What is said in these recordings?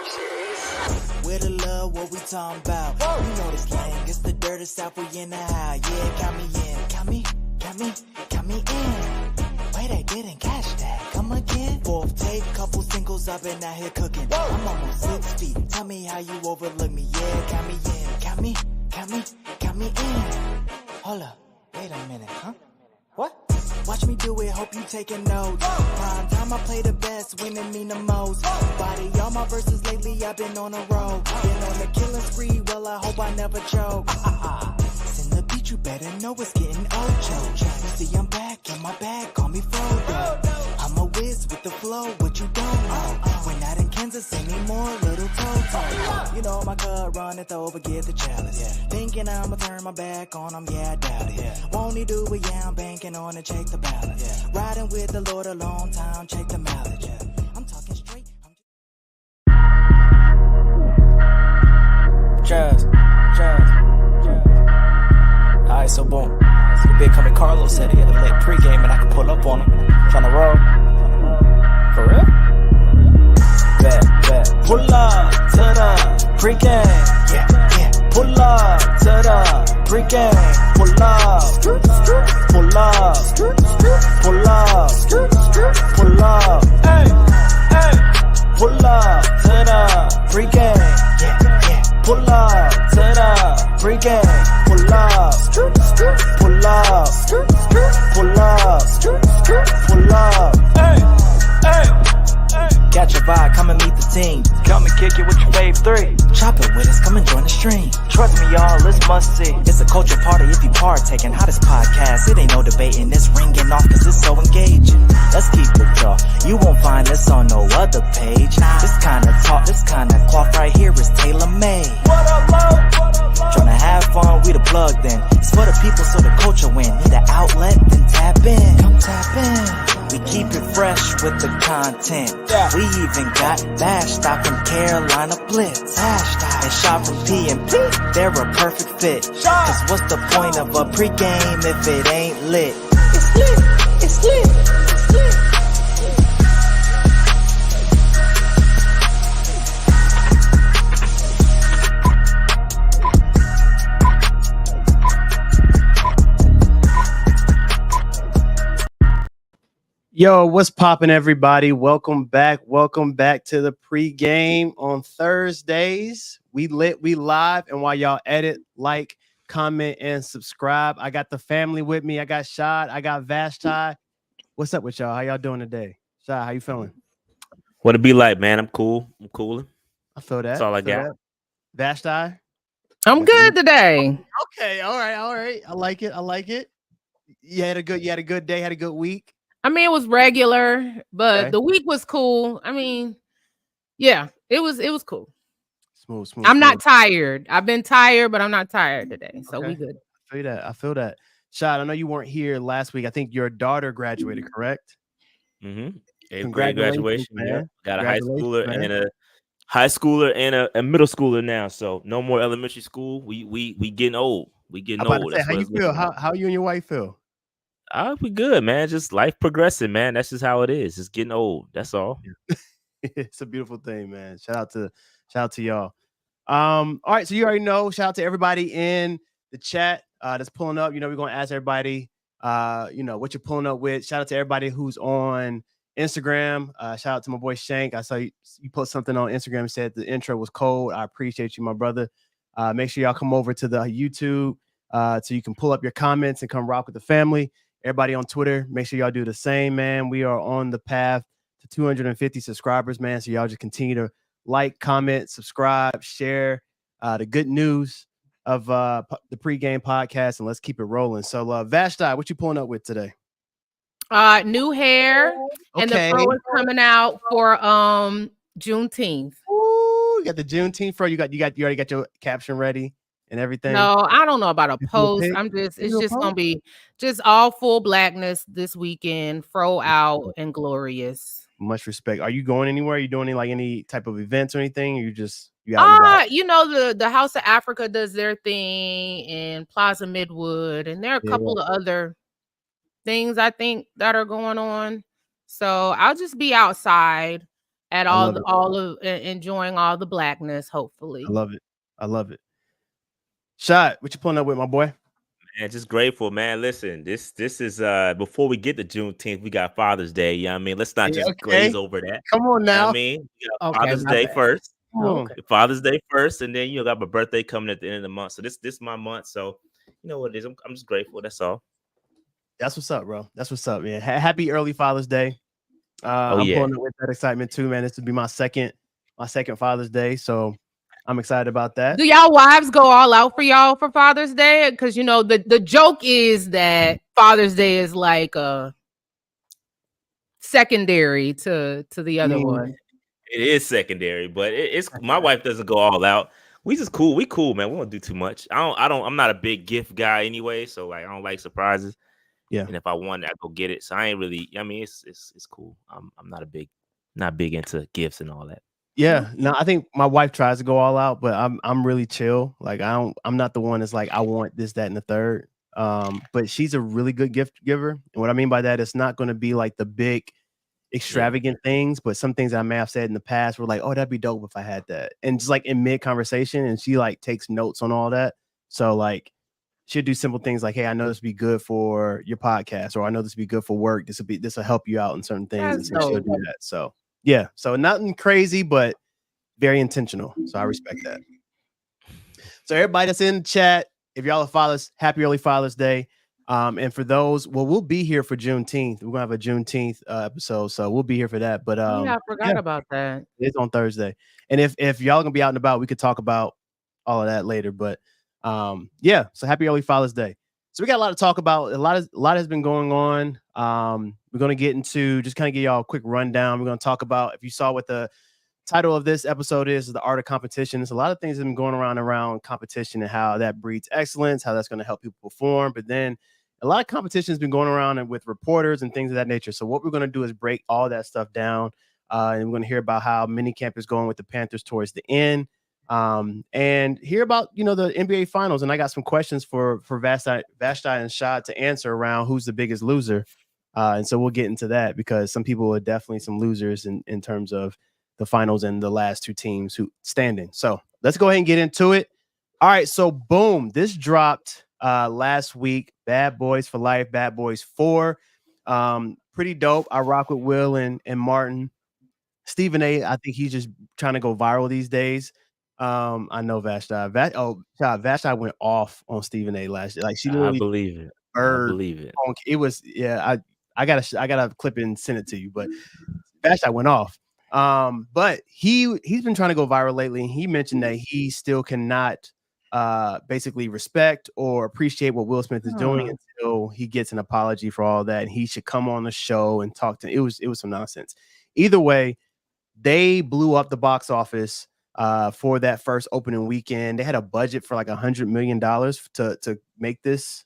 serious? Where the love, what we talking about? You know the slang, it's the dirty south, we in the house. Yeah, count me in, count me in. Wait, I didn't catch that, come again. Fourth take, couple singles, I've been out here cooking. I'm almost 6 feet, tell me how you overlook me. Yeah, count me in, count me in. Hold up, wait a minute, huh? What? Watch me do it, hope you taking notes. Prime time I play the best, winning mean the most. Body all my verses lately, I've been on a roll. Been on a killing spree, well I hope I never choke. Send the beat, you better know it's getting ocho. You see I'm back in my bag, call me Frodo. I'm a whiz with the flow, what you don't know. We're not in Kansas anymore, little Toto. You know my cut runneth over, get the chalice. Thinking I'ma turn my back on him, yeah I doubt it. Won't he do it, yeah I'm banking on it, check the balance. Riding with the Lord a long time, check the mileage. I'm talking straight. Jazz. Alright, so boom. The big coming Carlos said he had a lit pregame and I could pull up on him. Tryna roll. For real? Bet. Pull up to the pregame. Yeah. Pull up to the pregame. Pull up. Pull up. Hey. Pull up to the pregame. Yeah. Pull up to the pregame. Pull up. Catch a vibe, come and meet the team. Come and kick it with your fave 3. Chop it with us, come and join the stream. Trust me, y'all, it's must see. It's a culture party if you partaking. Hottest podcast, it ain't no debating. It's ringing off cause it's so engaging. Let's keep it raw. You won't find this on no other page. This kind of talk, this kind of cloth right here is tailor-made. What up, Lo? Tryna have fun, we the plug then. It's for the people so the culture win. Need an outlet, then tap in. Come tap in. We keep it fresh with the content. We even got Bash Stop from Carolina Blitz. And Shot from P&P, they're a perfect fit. Cause what's the point of a pregame if it ain't lit? It's lit. Yo, what's poppin', everybody? Welcome back to the pregame on Thursdays. We lit, we live, and while y'all edit, like, comment, and subscribe, I got the family with me. I got Shad, I got Vashti. What's up with y'all? How y'all doing today? Shad, how you feeling? What it be like, man? I'm cool. I'm cooling. I feel that. That's all I got. Vashti? I'm good today. Okay, all right. I like it. You had a good day, had a good week. I mean, it was regular, but the week was cool. I mean, yeah, it was cool. Smooth. I'm not tired. I've been tired, but I'm not tired today. So we good. I feel that. Shad, I know you weren't here last week. I think your daughter graduated, correct? Mm-hmm. 8th grade graduation, man. Yeah. Got a high schooler and a middle schooler now. So no more elementary school. We getting old. I'm about to say, how you feel? How you and your wife feel? We good, man. Just life progressing, man. That's just how it is. It's getting old. That's all. It's a beautiful thing, man. Shout out to y'all. All right, so you already know. Shout out to everybody in the chat that's pulling up. You know, we're gonna ask everybody, what you're pulling up with. Shout out to everybody who's on Instagram. Shout out to my boy Shank. I saw you post something on Instagram and said the intro was cold. I appreciate you, my brother. Make sure y'all come over to the YouTube so you can pull up your comments and come rock with the family. Everybody on Twitter, make sure y'all do the same, man. We are on the path to 250 subscribers, man. So y'all just continue to like, comment, subscribe, share the good news of the pregame podcast, and let's keep it rolling. So Vashti, what you pulling up with today? New hair, and the fro is coming out for Juneteenth. Ooh, you got the Juneteenth fro. You already got your caption ready and everything. No, I don't know about a post. It's just gonna be just all full blackness this weekend, fro out and glorious. Much respect. Are you going anywhere? Are you doing any type of events or anything? Or you out? The House of Africa does their thing in Plaza Midwood, and there are a couple of other things I think that are going on. So I'll just be outside. at all of enjoying all the blackness, hopefully. I love it. I love it. Shot, what you pulling up with, my boy? Man, just grateful, man. Listen, this is before we get to Juneteenth, we got Father's Day. You know what I mean? Let's not just glaze over that. Come on You know now. what I mean? We got Okay, Father's my Day bad. first. Okay. Father's Day first, and then you got my birthday coming at the end of the month. So this my month. So you know what it is. I'm just grateful. That's all. That's what's up, bro. That's what's up, man. Happy early Father's Day. I'm pulling it with that excitement too, man. This will be my second Father's Day, so I'm excited about that. Do y'all wives go all out for y'all for Father's Day? Because you know the joke is that Father's Day is like secondary to the other one. It is secondary, but it's my wife doesn't go all out. We just cool. We cool, man. We don't do too much. I'm not a big gift guy anyway, so like I don't like surprises. Yeah. And if I want it, I go get it. So I ain't really. I mean, it's cool. I'm not big into gifts and all that. Yeah. No, I think my wife tries to go all out, but I'm really chill. Like I'm not the one that's like I want this, that, and the third. But she's a really good gift giver. And what I mean by that, it's not going to be like the big extravagant things, but some things I may have said in the past were like, oh, that'd be dope if I had that. And just like in mid conversation, and she like takes notes on all that. So like she'll do simple things like, hey, I know this would be good for your podcast, or I know this would be good for work. This will help you out in certain things. And so she'll do that. So yeah. So nothing crazy, but very intentional. So I respect that. So everybody that's in the chat, if y'all are fathers, happy early Father's Day. And for those, we'll be here for Juneteenth. We're gonna have a Juneteenth episode, so we'll be here for that. But I forgot about that. It's on Thursday. And if y'all gonna be out and about, we could talk about all of that later. But yeah, so happy early Father's Day. So we got a lot to talk about. A lot has been going on. We're gonna get into just kind of give y'all a quick rundown. We're gonna talk about, if you saw what the title of this episode is the art of competition. There's a lot of things that have been going around competition and how that breeds excellence, how that's going to help people perform. But then a lot of competition has been going around and with reporters and things of that nature. So what we're going to do is break all that stuff down. And we're going to hear about how minicamp is going with the Panthers towards the end. And hear about, the NBA finals. And I got some questions for Vashti and Shad to answer around who's the biggest loser. And so we'll get into that because some people are definitely some losers in terms of the finals and the last two teams who standing. So let's go ahead and get into it. All right. So boom, this dropped last week. Bad Boys for Life, Bad Boys 4. Pretty dope. I rock with Will and Martin. Stephen A, I think he's just trying to go viral these days. I know Vashti. Vashti went off on Stephen A last year. Like she literally, I believe it. It was, yeah. I gotta clip it and send it to you, but Vashti went off. But he's been trying to go viral lately, and he mentioned that he still cannot basically respect or appreciate what Will Smith is doing until he gets an apology for all that, and he should come on the show and talk to him. It was some nonsense. Either way, they blew up the box office for that first opening weekend. They had a budget for like $100 million to make this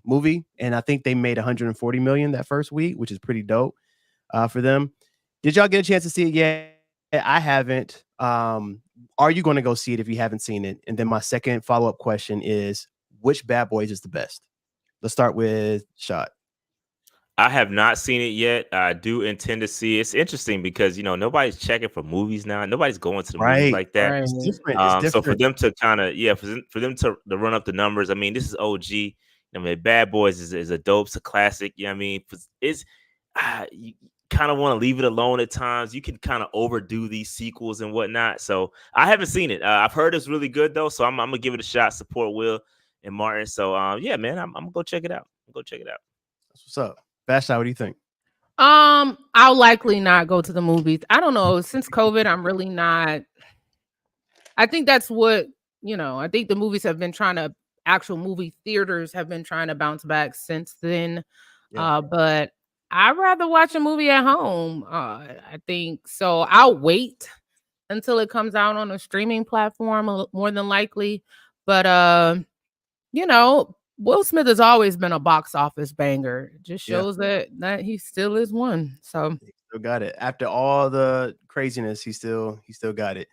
movie, and I think they made $140 million that first week, which is pretty dope for them. Did y'all get a chance to see it yet? I haven't. Are you going to go see it if you haven't seen it? And then my second follow-up question is, which Bad Boys is the best? Let's start with Shot. I have not seen it yet. I do intend to see it. It's interesting because, nobody's checking for movies now. Nobody's going to the movies like that. Right. It's different. So for them to kind of, for them to run up the numbers, I mean, this is OG. I mean, Bad Boys is a dope, it's a classic. I mean, it's you kind of want to leave it alone at times. You can kind of overdo these sequels and whatnot. So I haven't seen it. I've heard it's really good though. So I'm gonna give it a shot. Support Will and Martin. So yeah, man, I'm gonna go check it out. That's what's up. Vashti, what do you think? I'll likely not go to the movies. I don't know. Since COVID, I'm really not. I think that's what, I think the movies have been actual movie theaters have been trying to bounce back since then. Yeah. But I'd rather watch a movie at home. I think so. I'll wait until it comes out on a streaming platform more than likely. But, Will Smith has always been a box office banger. It just shows that he still is one. So he still got it. After all the craziness, he still got it.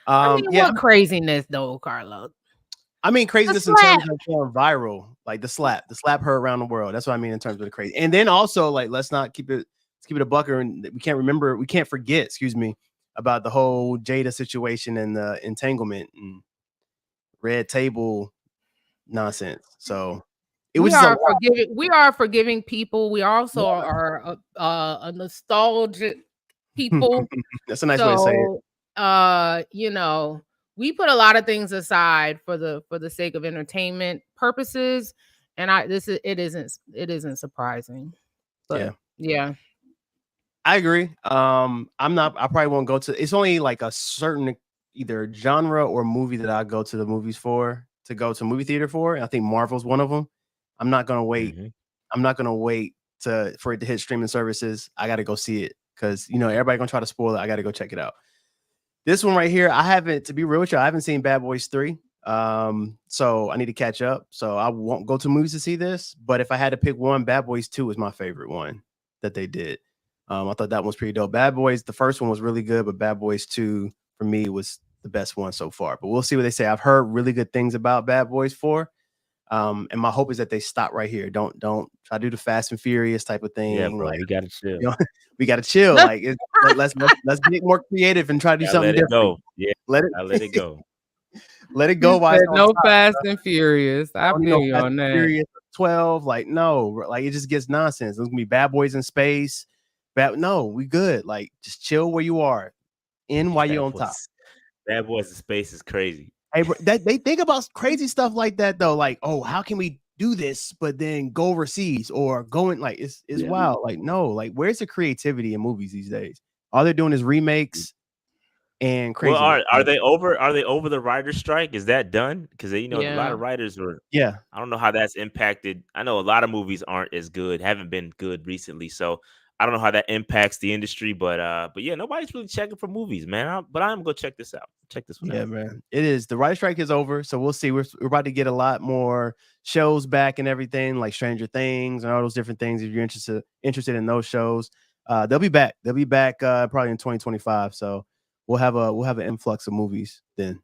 What craziness though, Carlo? I mean craziness in terms of going viral, like the slap heard around the world. That's what I mean in terms of the crazy. And then also, like, let's not keep it let's keep it a bucker, and we can't forget, excuse me, about the whole Jada situation and the entanglement and red table nonsense. So it was We just a are lot. forgiving. We are forgiving people. We also are a nostalgic people. That's a nice way to say it. So, you know, we put a lot of things aside for the sake of entertainment purposes, and it isn't surprising. Yeah. But yeah. I agree. I probably won't go to. It's only like a certain either genre or movie that I go to the movies for to go to movie theater for. And I think Marvel's one of them. I'm not gonna wait. Mhm. I'm not gonna wait for it to hit streaming services. I got to go see it because everybody gonna try to spoil it. I got to go check it out. This one right here, I haven't. To be real with you, I haven't seen Bad Boys 3. So I need to catch up. So I won't go to movies to see this. But if I had to pick one, Bad Boys 2 is my favorite one that they did. I thought that one was pretty dope. Bad Boys, the first one was really good, but Bad Boys 2 for me was the best one so far. But we'll see what they say. I've heard really good things about Bad Boys 4. And my hope is that they stop right here. Don't try to do the Fast and Furious type of thing. Yeah, bro, Like, we gotta chill. we gotta chill. Like, let's get more creative and try to do Gotta something let it different. go. Yeah, Let it I let it go. let it You go while said it's on no top. Fast and Furious. I don't need feel no you Fast on and that. Furious 12. Like, no, like it just gets nonsense. There's gonna be Bad Boys in space. No, we good. Like, just chill where you are. In while you're on top. Bad Boys in Space is crazy. Hey, bro, they think about crazy stuff like that though. Like, oh, how can we do this, but then go overseas or going like it's wild. Like, no, like where's the creativity in movies these days? All they're doing is remakes and Well, craziness. are they over? Are they over the writer's strike? Is that done? Because a lot Yeah. of writers were. Yeah. I don't know how that's impacted. I know a lot of movies aren't as good, haven't been good recently. So I don't know how that impacts the industry. But yeah, nobody's really checking for movies, man. But I'm gonna go check this out. Check this one Yeah, out. man. It is. The writer strike is over, so we'll see. We're about to get a lot more shows back and everything, like Stranger Things and all those different things. If you're interested in those shows, they'll be back. They'll be back probably in 2025. So we'll have an influx of movies then.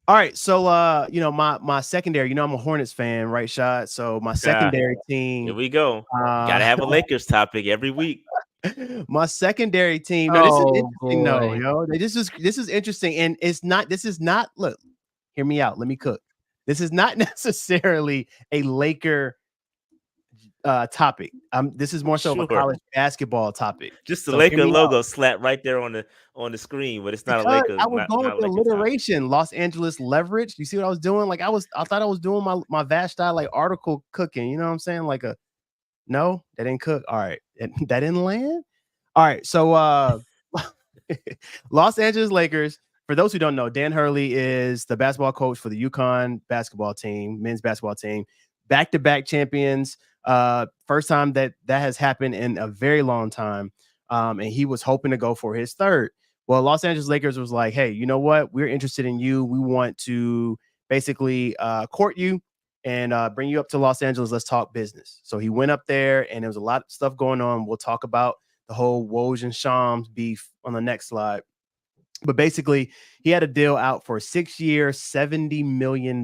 All right, so my secondary. I'm a Hornets fan, right, Shot? So my secondary team. Here we go. Gotta have a Lakers topic every week. My secondary team. No, this is interesting. No, boy. yo, this is interesting, and it's not. This is not. Look, hear me out. Let me cook. This is not necessarily a Laker topic. This is more so of a college basketball topic. Just the So Laker hear me logo out. slapped right there on the screen, but it's not Because a Laker. I was going not with a the Laker topic. alliteration, Los Angeles leverage. You see what I was doing? Like I thought I was doing my Vashti like article cooking. You know what I'm saying? Like no, that didn't cook. All right, that didn't land. All right, so Los Angeles Lakers. For those who don't know, Dan Hurley is the basketball coach for the UConn basketball team, men's basketball team, back-to-back champions. First time that has happened in a very long time. And he was hoping to go for his third. Well, Los Angeles Lakers was like, hey, you know what? We're interested in you. We want to basically court you and bring you up to Los Angeles. Let's talk business. So he went up there and there was a lot of stuff going on. We'll talk about the whole Woj and Shams beef on the next slide. But basically, he had a deal out for a 6-year, $70 million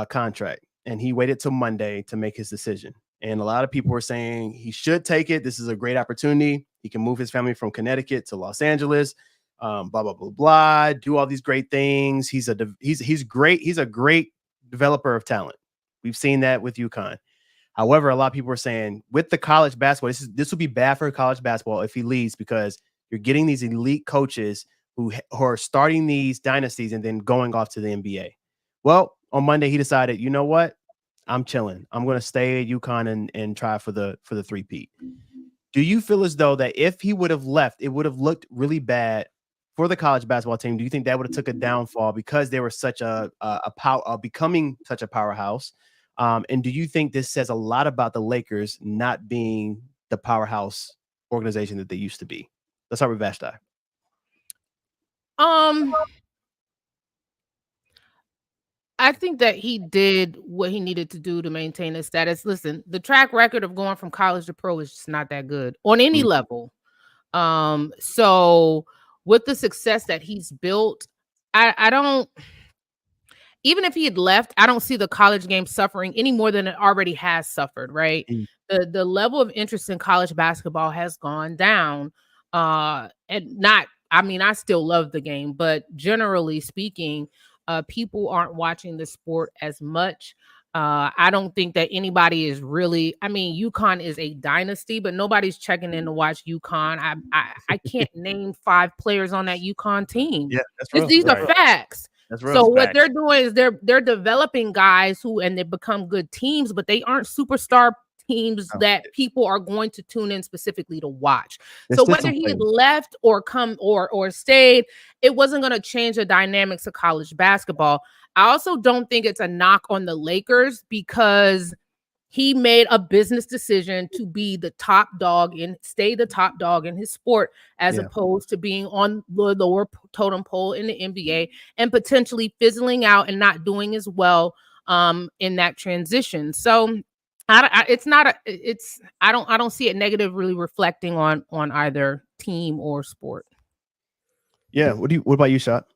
contract. And he waited till Monday to make his decision. And a lot of people were saying he should take it. This is a great opportunity. He can move his family from Connecticut to Los Angeles, blah, blah, blah, blah, do all these great things. He's great. He's a great developer of talent. We've seen that with UConn. However, a lot of people are saying with the college basketball, this will be bad for college basketball if he leaves because you're getting these elite coaches who are starting these dynasties and then going off to the NBA. Well, on Monday, he decided, you know what? I'm chilling. I'm going to stay at UConn and try for the three-peat. Do you feel as though that if he would have left, it would have looked really bad for the college basketball team? Do you think that would have took a downfall because they were such becoming such a powerhouse? And do you think this says a lot about the Lakers not being the powerhouse organization that they used to be? Let's start with Vashti. I think that he did what he needed to do to maintain his status. Listen, the track record of going from college to pro is just not that good on any level. So with the success that he's built, I don't. even if he had left, I don't see the college game suffering any more than it already has suffered, right? Mm. The level of interest in college basketball has gone down. And not, I mean, I still love the game, but generally speaking, people aren't watching the sport as much. I don't think that anybody is really. I mean, UConn is a dynasty, but nobody's checking in to watch UConn. I can't name 5 players on that UConn team. Yeah, that's real. These are Right. facts. That's real. So what Facts. they're doing is they're developing guys who and they become good teams, but they aren't superstar teams No. that people are going to tune in specifically to watch. There's So still whether some he had players. left or come or stayed, it wasn't going to change the dynamics of college basketball. I also don't think it's a knock on the Lakers because he made a business decision to be the top dog and stay the top dog in his sport, as Yeah. opposed to being on the lower totem pole in the NBA and potentially fizzling out and not doing as well in that transition. So it's not a it's I don't see it negatively reflecting on either team or sport. Yeah. What about you, Shot?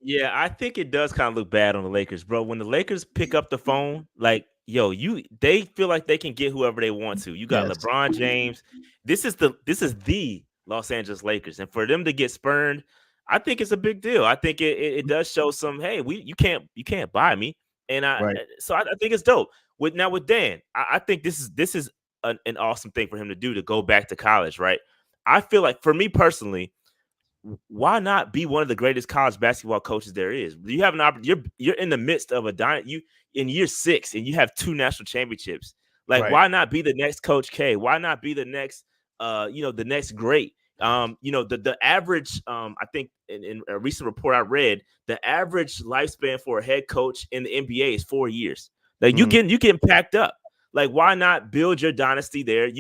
Yeah, I think it does kind of look bad on the Lakers, bro. When the Lakers pick up the phone, like, yo, they feel like they can get whoever they want to. You got Yes. LeBron James. This is the Los Angeles Lakers, and for them to get spurned, I think it's a big deal. I think it does show some, hey, you can't buy me, and Right. so I think it's dope. With Dan, I think this is an awesome thing for him to do, to go back to college, right? I feel like, for me personally, why not be one of the greatest college basketball coaches there is? You have an opportunity. You're in the midst of you in year 6, and you have 2 national championships. Like, Right. why not be the next Coach K? Why not be the next, the next great? The average, I think in a recent report I read, the average lifespan for a head coach in the NBA is 4 years. Like, you getting packed up. Like, why not build your dynasty there?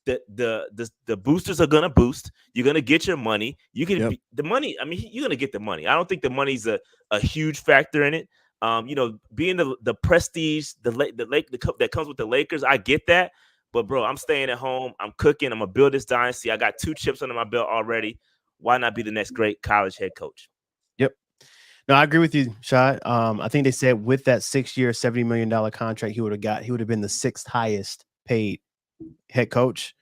The boosters are gonna boost. You're gonna get your money. You can the money. I mean, you're gonna get the money. I don't think the money's a huge factor in it. Being the prestige, the cup that comes with the Lakers, I get that. But bro, I'm staying at home. I'm cooking. I'm gonna build this dynasty. I got 2 chips under my belt already. Why not be the next great college head coach? Yep. No, I agree with you, Shad. I think they said with that 6-year, $70 million contract, he would have been the 6th highest paid head coach,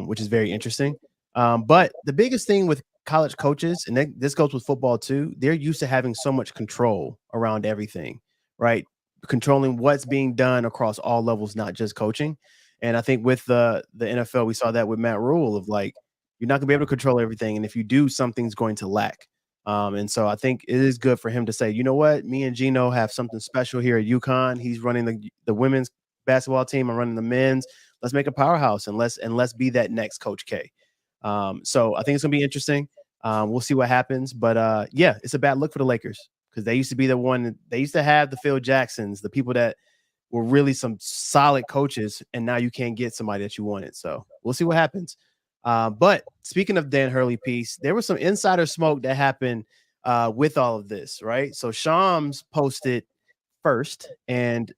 which is very interesting. But the biggest thing with college coaches, and this goes with football too, they're used to having so much control around everything, right? Controlling what's being done across all levels, not just coaching. And I think with the NFL, we saw that with Matt Rule of like, you're not gonna be able to control everything. And if you do, something's going to lack. And so I think it is good for him to say, you know what, me and Gino have something special here at UConn. He's running the women's basketball team. I'm running the men's. Let's make a powerhouse and let's be that next Coach K. So I think it's gonna be interesting. We'll see what happens. But yeah, it's a bad look for the Lakers because they used to be the one. They used to have the Phil Jacksons, the people that were really some solid coaches, and now you can't get somebody that you wanted. So we'll see what happens. But speaking of Dan Hurley piece, there was some insider smoke that happened with all of this, right? So Shams posted first, and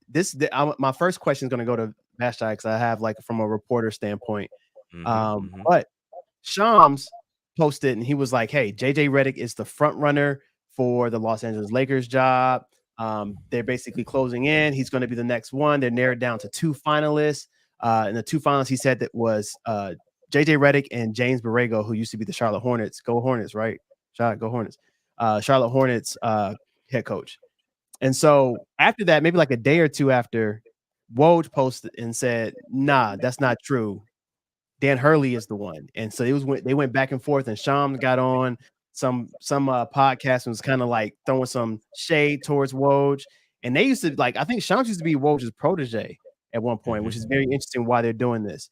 my first question is going to go to Vashti because I have like from a reporter standpoint. But Shams posted, and he was like, "Hey, JJ Redick is the front runner for the Los Angeles Lakers job. They're basically closing in. He's going to be the next one. They're narrowed down to 2 finalists. And the 2 finalists he said that was JJ Redick and James Borrego, who used to be the Charlotte Hornets. Go Hornets, right? Go Hornets. Charlotte Hornets head coach. And so after that, maybe like a day or two after, Woj posted and said, "Nah, that's not true. Dan Hurley is the one." And so they went back and forth, and Shams got on some podcast and was kind of like throwing some shade towards Woj. And they used to I think Shams used to be Woj's protege at one point, which is very interesting why they're doing this.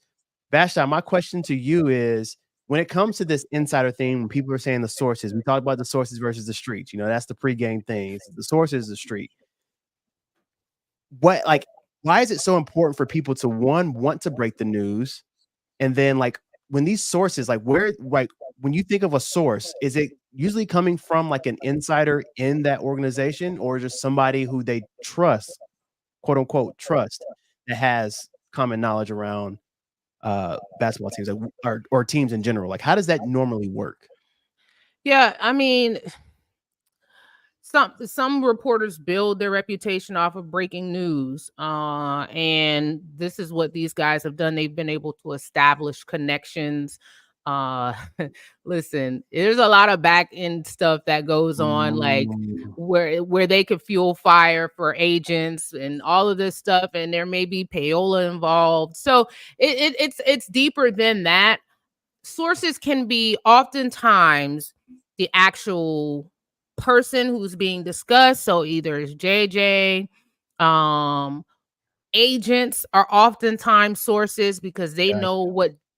Vashti, my question to you is, when it comes to this insider thing, when people are saying the sources, we talk about the sources versus the streets. That's the pregame thing. It's the sources, the street. Why is it so important for people to want to break the news? And then when these sources, when you think of a source, is it usually coming from an insider in that organization, or just somebody who they trust, quote unquote, trust, that has common knowledge around basketball teams or teams in general? How does that normally work? Yeah, I mean, some reporters build their reputation off of breaking news, and this is what these guys have done. They've been able to establish connections. uh Listen, there's a lot of back end stuff that goes on, like Mm, where they could fuel fire for agents and all of this stuff, and there may be payola involved. So it's deeper than that. Sources can be oftentimes the actual person who's being discussed. So either it's JJ, um, agents are oftentimes sources because they gotcha. know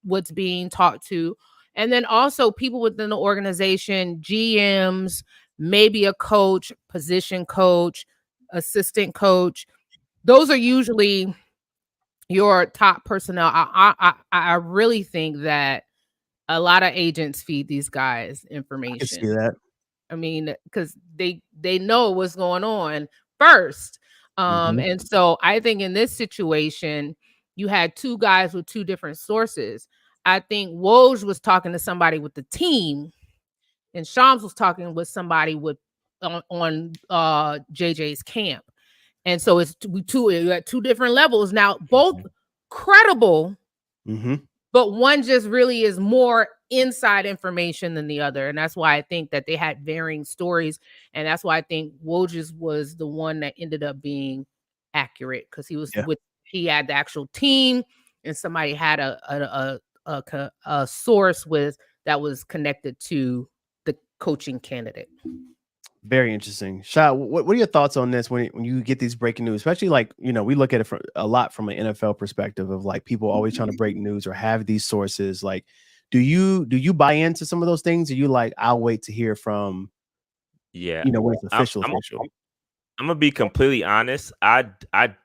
what's being talked to. And then also people within the organization, GMs, maybe a coach, position coach, assistant coach. Those are usually your top personnel. I really think that a lot of agents feed these guys I can see information. that. I mean, because they know what's going on first. Mhm. And so I think in this situation, you had two guys with two different sources. I think Woj was talking to somebody with the team, and Shams was talking with somebody with on JJ's camp. And so it's you at two different levels now, both credible, Mhm. but one just really is more inside information than the other. And that's why I think that they had varying stories. And that's why I think Woj's was the one that ended up being accurate, because Yeah. he had the actual team, and somebody had a source with that was connected to the coaching candidate. Very interesting. Sha, what are your thoughts on this when you get these breaking news? Especially like, we look at it a lot from an NFL perspective of like people always trying to break news or have these sources. Like, do you buy into some of those things? Or you like, I'll wait to hear from, Yeah, when it's I'm official, I'm official. I'm gonna be completely honest. I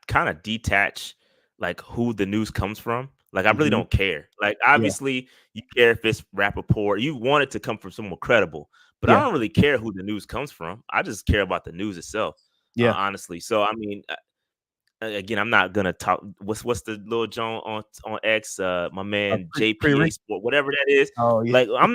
kind of detach like who the news comes from. Like I really Mhm. don't care. Like Yeah. obviously you care if it's Rappaport. You want it to come from someone credible, but I Yeah. don't really care who the news comes from. I just care about the news itself, Yeah. honestly. So I mean, again, I'm not gonna talk. What's the little John on X? My man Pre-read. JPA Sport, whatever that is. Oh, yeah. Like I'm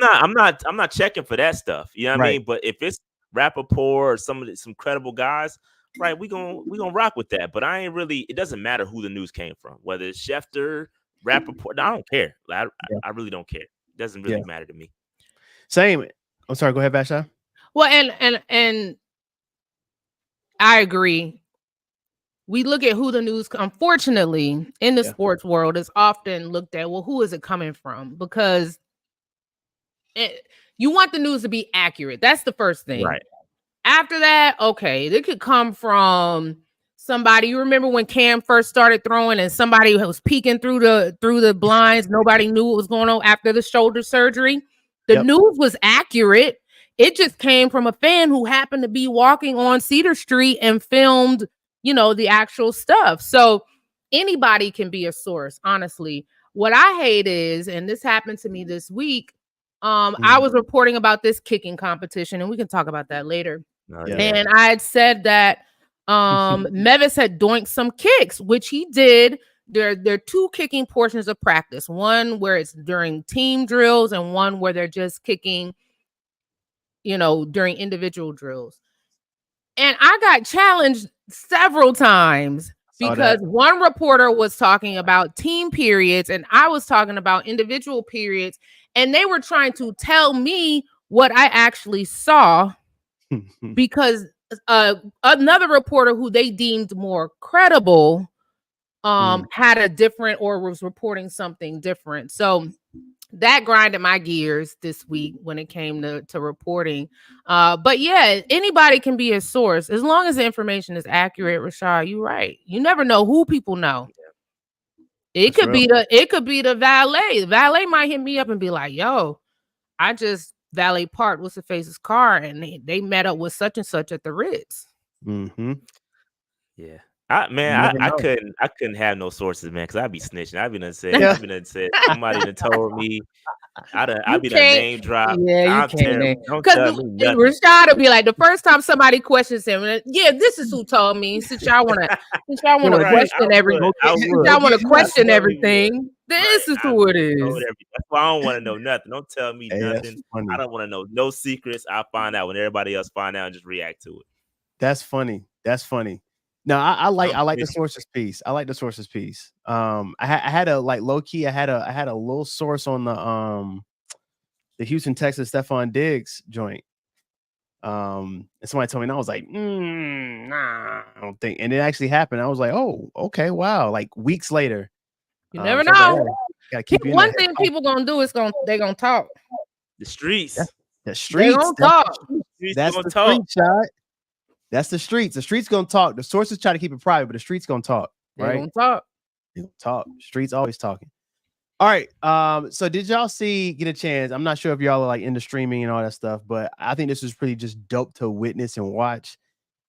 not checking for that stuff. You know what I Right. mean? But if it's Rappaport or some credible guys, right? We gonna rock with that. But I ain't really. It doesn't matter who the news came from, whether it's Schefter, Rappaport. I don't care. Yeah. I really don't care. It doesn't Yeah. really matter to me. Same. I'm sorry. Go ahead, Basha. Well, and I agree. We look at who the news, unfortunately, in the Yeah. sports world, is often looked at, well, who is it coming from? Because you want the news to be accurate. That's the first thing. Right. After that, okay, it could come from somebody. You remember when Cam first started throwing and somebody was peeking through the blinds, nobody knew what was going on after the shoulder surgery. The Yep. news was accurate. It just came from a fan who happened to be walking on Cedar Street and filmed, the actual stuff. So anybody can be a source, honestly. What I hate is, and this happened to me this week, I was reporting about this kicking competition, and we can talk about that later. Oh, Yeah. yeah. And I had said that Mevis had doinked some kicks, which he did. There are two kicking portions of practice. One where it's during team drills, and one where they're just kicking, during individual drills. And I got challenged several times Saw because that. one reporter was talking about team periods and I was talking about individual periods, and they were trying to tell me what I actually saw because another reporter who they deemed more credible had a different, or was reporting something different. So that grinded my gears this week when it came to reporting. But yeah, anybody can be a source as long as the information is accurate. Rashad, you're right. You never know who people know. It That's could real. be the valet. The valet might hit me up and be like, "Yo, I just valet parked what's the face's car, and they met up with such and such at the Ritz." Mm-hmm. Yeah. You Man, never I know. couldn't have no sources, man, because I'd be snitching. Yeah. I've been done said somebody done told me. I'd You be the can't. name drop. Yeah, you I'm can't. terrible. Don't Because tell me nothing. Rashad will be like, the first time somebody questions him, yeah, this is who told me. Since y'all want to Well, Right. question everything, I since would. y'all want to I question totally would. everything, Right. this is I who it be told is. everything. That's why I don't want to know nothing. Don't tell me hey, that's nothing. funny. I don't want to know no secrets. I'll find out when everybody else find out and just react to it. That's funny. That's funny. No, I like I'm the with you. sources piece. I like the sources piece. I had a like low key. I had a little source on the Houston, Texas Stephon Diggs joint. And somebody told me, and I was like, nah, I don't think. And it actually happened. I was like, oh, okay, wow. Like weeks later. You never So I was like, know. hey, gotta keep you in One that. thing people gonna do is they gonna talk. The streets. That's the They streets. gonna talk. Streets That's gonna the talk. street shot. That's the streets. The streets gonna talk. The sources try to keep it private, but the streets gonna talk. They Right? gonna talk. They gonna talk. Streets always talking. All right. So did y'all get a chance? I'm not sure if y'all are like into streaming and all that stuff, but I think this was pretty just dope to witness and watch.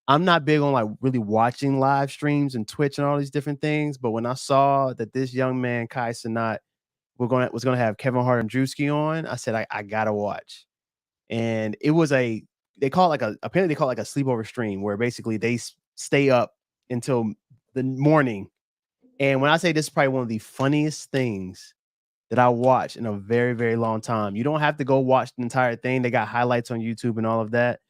I'm not big on like really watching live streams and Twitch and all these different things, but when I saw that this young man Kai Cenat was gonna have Kevin Hart and Drewski on, I said I gotta watch. And it was apparently they call it like a sleepover stream where basically they stay up until the morning. And when I say this is probably one of the funniest things that I watched in a very, very long time. You don't have to go watch the entire thing. They got highlights on YouTube and all of that.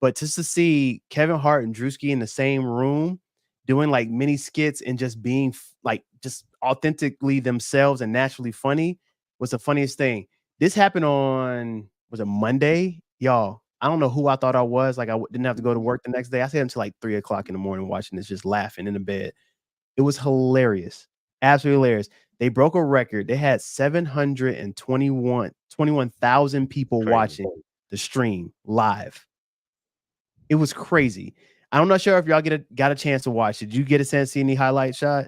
But just to see Kevin Hart and Drewski in the same room doing like mini skits and just being like just authentically themselves and naturally funny was the funniest thing. This happened on, was it Monday? Y'all, I don't know who I thought I was. Like didn't have to go to work the next day. I stayed until like 3 o'clock in the morning watching this, just laughing in the bed. It was hilarious. Absolutely hilarious. They broke a record. They had 21,000 people Crazy. watching the stream live. It was crazy. I'm not sure if y'all got a chance to watch. Did you get a chance to see any highlight shot?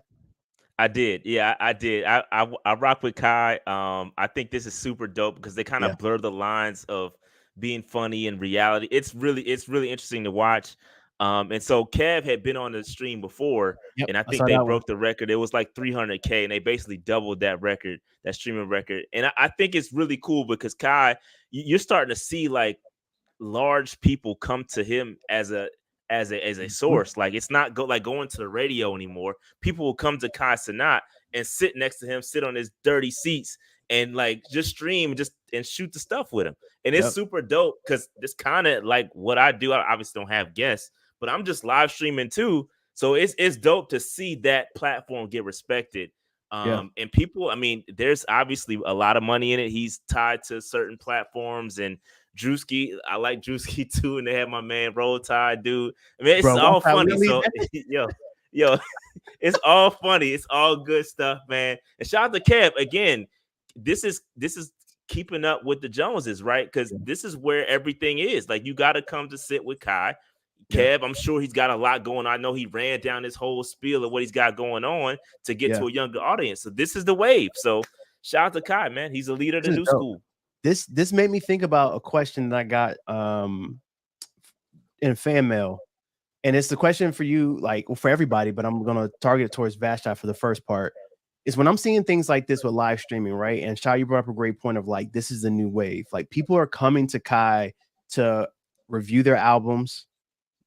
I did. Yeah, I did. I rock with Kai. I think this is super dope because they kind of blur the lines of being funny and reality. It's really interesting to watch. And so Kev had been on the stream before, Yep, and I I think saw they that broke one. the record. It was like 300K, and they basically doubled that record, that streaming record. And I think it's really cool because Kai, you're starting to see like large people come to him as a source. Like it's not going to the radio anymore. People will come to Kai Cenat and sit next to him, sit on his dirty seats, and like just stream and shoot the stuff with him. And it's super dope because it's kind of like what I do. I obviously don't have guests, but I'm just live streaming too. So it's dope to see that platform get respected. And people, I mean, there's obviously a lot of money in it. He's tied to certain platforms, and Drewski, I like Drewski too, and they have my man Roll Tide, dude. I mean, it's all funny. So yo, it's all funny. It's all good stuff, man. And shout out to Kev again. This is keeping up with the Joneses, right? Because this is where everything is. Like you got to come to sit with Kai. Kev, I'm sure he's got a lot going on. I know he ran down this whole spiel of what he's got going on to get to a younger audience. So this is the wave. So shout out to Kai, man. He's a leader of the new school. This made me think about a question that I got in fan mail. And it's the question for you, like for everybody, but I'm gonna target it towards Vashti for the first part. Is when I'm seeing things like this with live streaming, right? And Shai, you brought up a great point of like this is the new wave. Like people are coming to Kai to review their albums.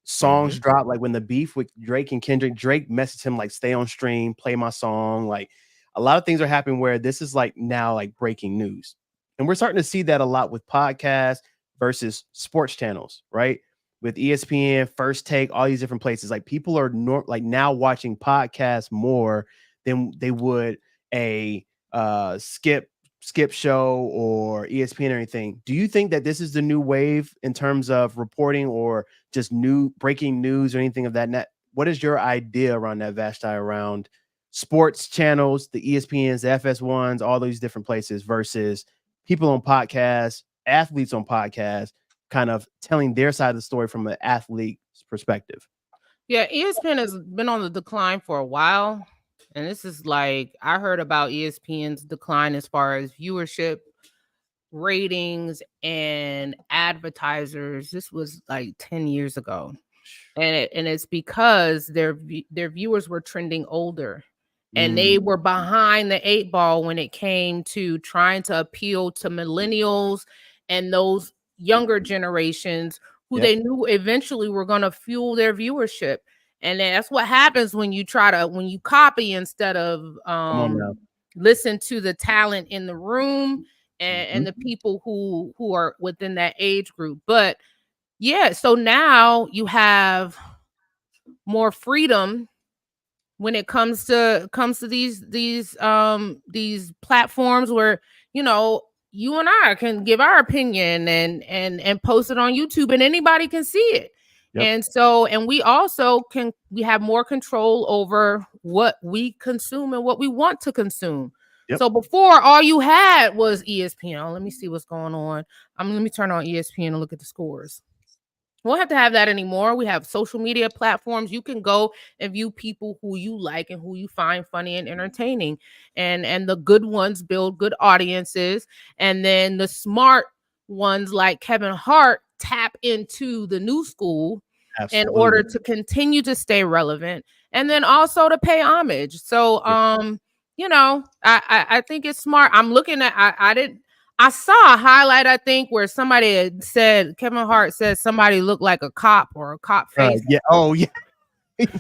Songs drop, like when the beef with Drake and Kendrick, Drake messaged him like stay on stream, play my song. Like a lot of things are happening where this is like now like breaking news. And we're starting to see that a lot with podcasts versus sports channels, right? With ESPN, First Take, all these different places. Like people are like now watching podcasts more than they would a skip show or ESPN or anything. Do you think that this is the new wave in terms of reporting or just new breaking news or anything of that net? What is your idea around that, Vashti, around sports channels, the ESPNs, the FS1s, all these different places versus people on podcasts, athletes on podcasts, kind of telling their side of the story from an athlete's perspective? Yeah, ESPN has been on the decline for a while. And this is like, I heard about ESPN's decline as far as viewership, ratings, and advertisers. This was like 10 years ago. And it's because their viewers were trending older. And they were behind the 8 ball when it came to trying to appeal to millennials and those younger generations who they knew eventually were going to fuel their viewership. And that's what happens when you copy instead of listen to the talent in the room and the people who are within that age group. But yeah, so now you have more freedom when it comes to these platforms where, you know, you and I can give our opinion and post it on YouTube and anybody can see it. Yep. And so, and we also we have more control over what we consume and what we want to consume. Yep. So before, all you had was ESPN. Let me see what's going on. Let me turn on ESPN and look at the scores. We don't have to have that anymore. We have social media platforms. You can go and view people who you like and who you find funny and entertaining. And the good ones build good audiences. And then the smart ones like Kevin Hart tap into the new school Absolutely. in order to continue to stay relevant and then also to pay homage. So you know, I think it's smart. I'm looking at I saw a highlight, I think, where somebody had said, Kevin Hart said somebody looked like a cop or a cop face. Yeah. Oh, yeah.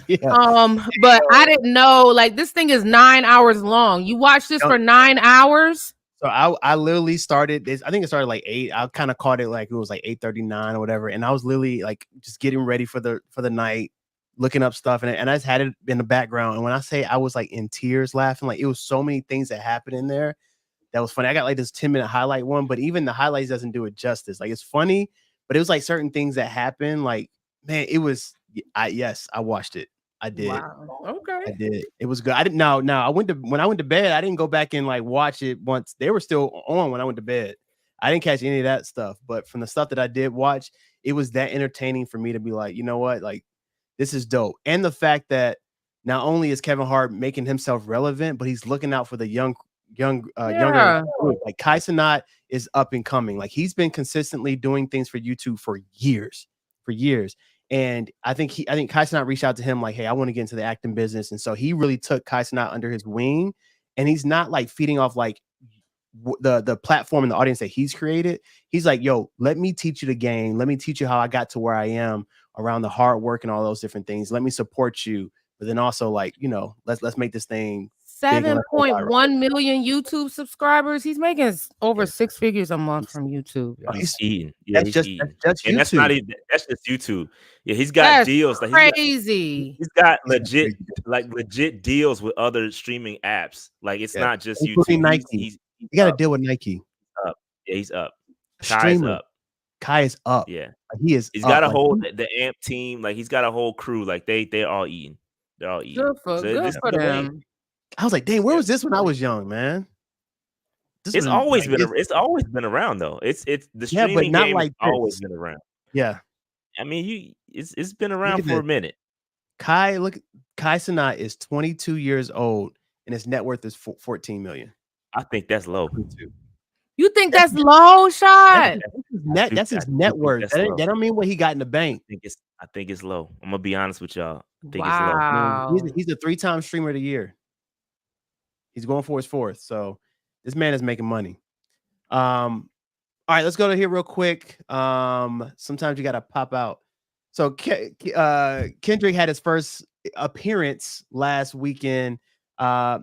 Yeah. But I didn't know, like, this thing is 9 hours long. You watch this for 9 hours? So I literally started this. I think it started like 8. I kind of caught it like it was like 8:39 or whatever. And I was literally like just getting ready for the night, looking up stuff. And I just had it in the background. And when I say I was like in tears laughing, like it was so many things that happened in there. That was funny. I got like this 10-minute highlight one, but even the highlights doesn't do it justice. Like it's funny, but it was like certain things that happened. Like, man, it was, yes, I watched it. I did. Wow. Okay. I did. It was good. I didn't know. No, when I went to bed, I didn't go back and like watch it once. They were still on when I went to bed. I didn't catch any of that stuff, but from the stuff that I did watch, it was that entertaining for me to be like, you know what? Like, this is dope. And the fact that not only is Kevin Hart making himself relevant, but he's looking out for the younger group. Like Kai Cenat is up and coming. Like he's been consistently doing things for YouTube for years. And I think Kai Cenat reached out to him like, hey, I want to get into the acting business. And so he really took Kai Cenat under his wing, and he's not like feeding off like the platform and the audience that he's created. He's like, yo, let me teach you the game. Let me teach you how I got to where I am around the hard work and all those different things. Let me support you. But then also like, you know, let's make this thing 7.1 million YouTube subscribers. He's making over 6 figures a month from YouTube. He's eating. Yeah, that's just YouTube. And that's not even, that's just YouTube. Yeah, he's got deals. Like crazy. He's got legit deals with other streaming apps. Like it's not just including YouTube. Nike. He's you got to deal with Nike. Up. Yeah, he's up. Kai is up. Yeah, he's got a whole the AMP team. Like he's got a whole crew. Like they're all eating. They're all eating. Good for them. I was like, dang, where was this when I was young, man? It's always been around though. It's the streaming but not game like always been around. Yeah. I mean, it's been around for a minute. Kai Cenat is 22 years old and his net worth is 14 million. I think that's low. You think that's low, Shot? That's his net worth. That don't mean what he got in the bank. I think it's low. I'm gonna be honest with y'all. I think wow. it's low. He's a 3-time streamer of the year. He's going for his 4th. So this man is making money. All right, let's go to here real quick. Sometimes you gotta pop out. So Kendrick had his first appearance last weekend,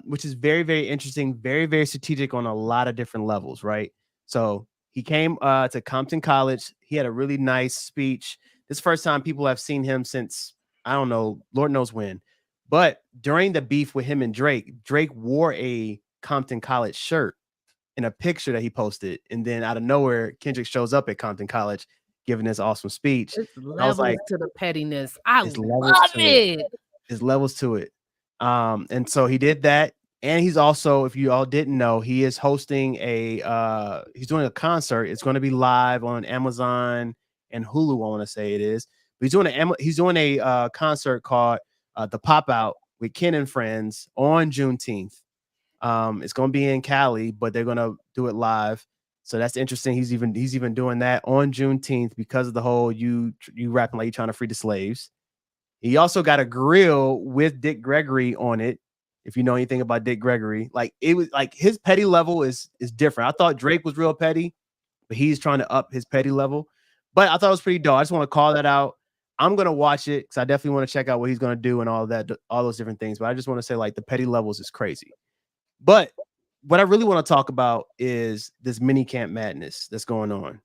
which is very, very interesting, very, very strategic on a lot of different levels, right? So he came to Compton College. He had a really nice speech. This is the first time people have seen him since, I don't know, Lord knows when. But during the beef with him and Drake wore a Compton College shirt in a picture that he posted. And then out of nowhere, Kendrick shows up at Compton College giving this awesome speech. I was like, to the pettiness. I love it. There's levels to it. And so he did that. And he's also, if you all didn't know, he is hosting he's doing a concert. It's going to be live on Amazon and Hulu, I want to say it is. But he's doing a concert called The Pop Out with Ken and Friends on Juneteenth. It's going to be in Cali, but they're going to do it live. So that's interesting. He's even doing that on Juneteenth because of the whole you rapping like you're trying to free the slaves. He also got a grill with Dick Gregory on it. If you know anything about Dick Gregory, like it was like his petty level is different. I thought Drake was real petty, but he's trying to up his petty level. But I thought it was pretty dope. I just want to call that out. I'm gonna watch it because I definitely want to check out what he's gonna do and all that, all those different things. But I just want to say like the petty levels is crazy. But what I really want to talk about is this mini camp madness that's going on.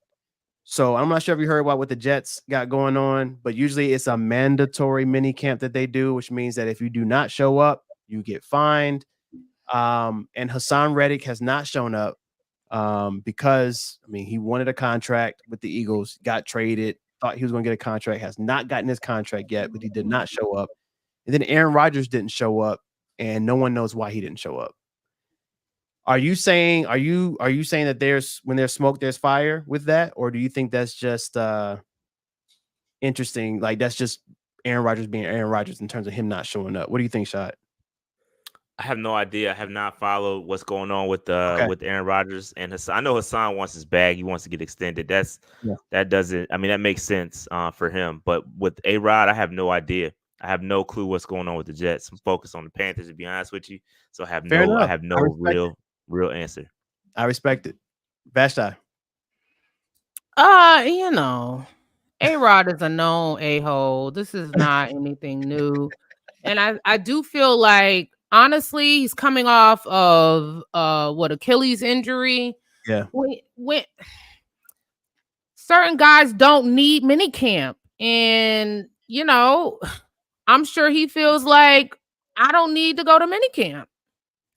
So I'm not sure if you heard about what the Jets got going on, but usually it's a mandatory mini camp that they do, which means that if you do not show up, you get fined. And Hassan Reddick has not shown up because he wanted a contract with the Eagles, got traded, thought he was going to get a contract, has not gotten his contract yet, but he did not show up. And then Aaron Rodgers didn't show up, and no one knows why he didn't show up. Are you saying that when there's smoke, there's fire with that, or do you think that's just interesting? Like that's just Aaron Rodgers being Aaron Rodgers in terms of him not showing up. What do you think, Shad? I have no idea. I have not followed what's going on with Aaron Rodgers and Hassan. I know Hassan wants his bag. He wants to get extended. That doesn't. That makes sense for him. But with A-Rod, I have no idea. I have no clue what's going on with the Jets. I'm focused on the Panthers, to be honest with you. So I have no real answer. I respect it. Vashti. A-Rod is a known a-hole. This is not anything new. And I do feel like, honestly, he's coming off of Achilles injury. Yeah. When certain guys don't need minicamp. And, I'm sure he feels like I don't need to go to minicamp.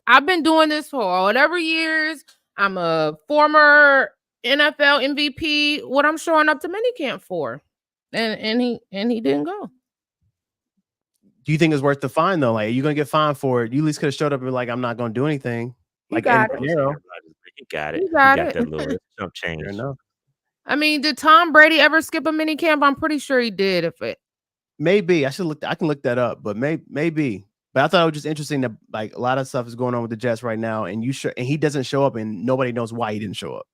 I've been doing this for whatever years. I'm a former NFL MVP. What I'm showing up to minicamp for, and he didn't go. Do you think it's worth the fine though? Like, are you gonna get fined for it? You at least could have showed up and been like, I'm not gonna do anything. He got it. He got that little jump change. Did Tom Brady ever skip a minicamp? I'm pretty sure he did. Maybe I can look that up, but maybe. But I thought it was just interesting that like a lot of stuff is going on with the Jets right now, and he doesn't show up, and nobody knows why he didn't show up.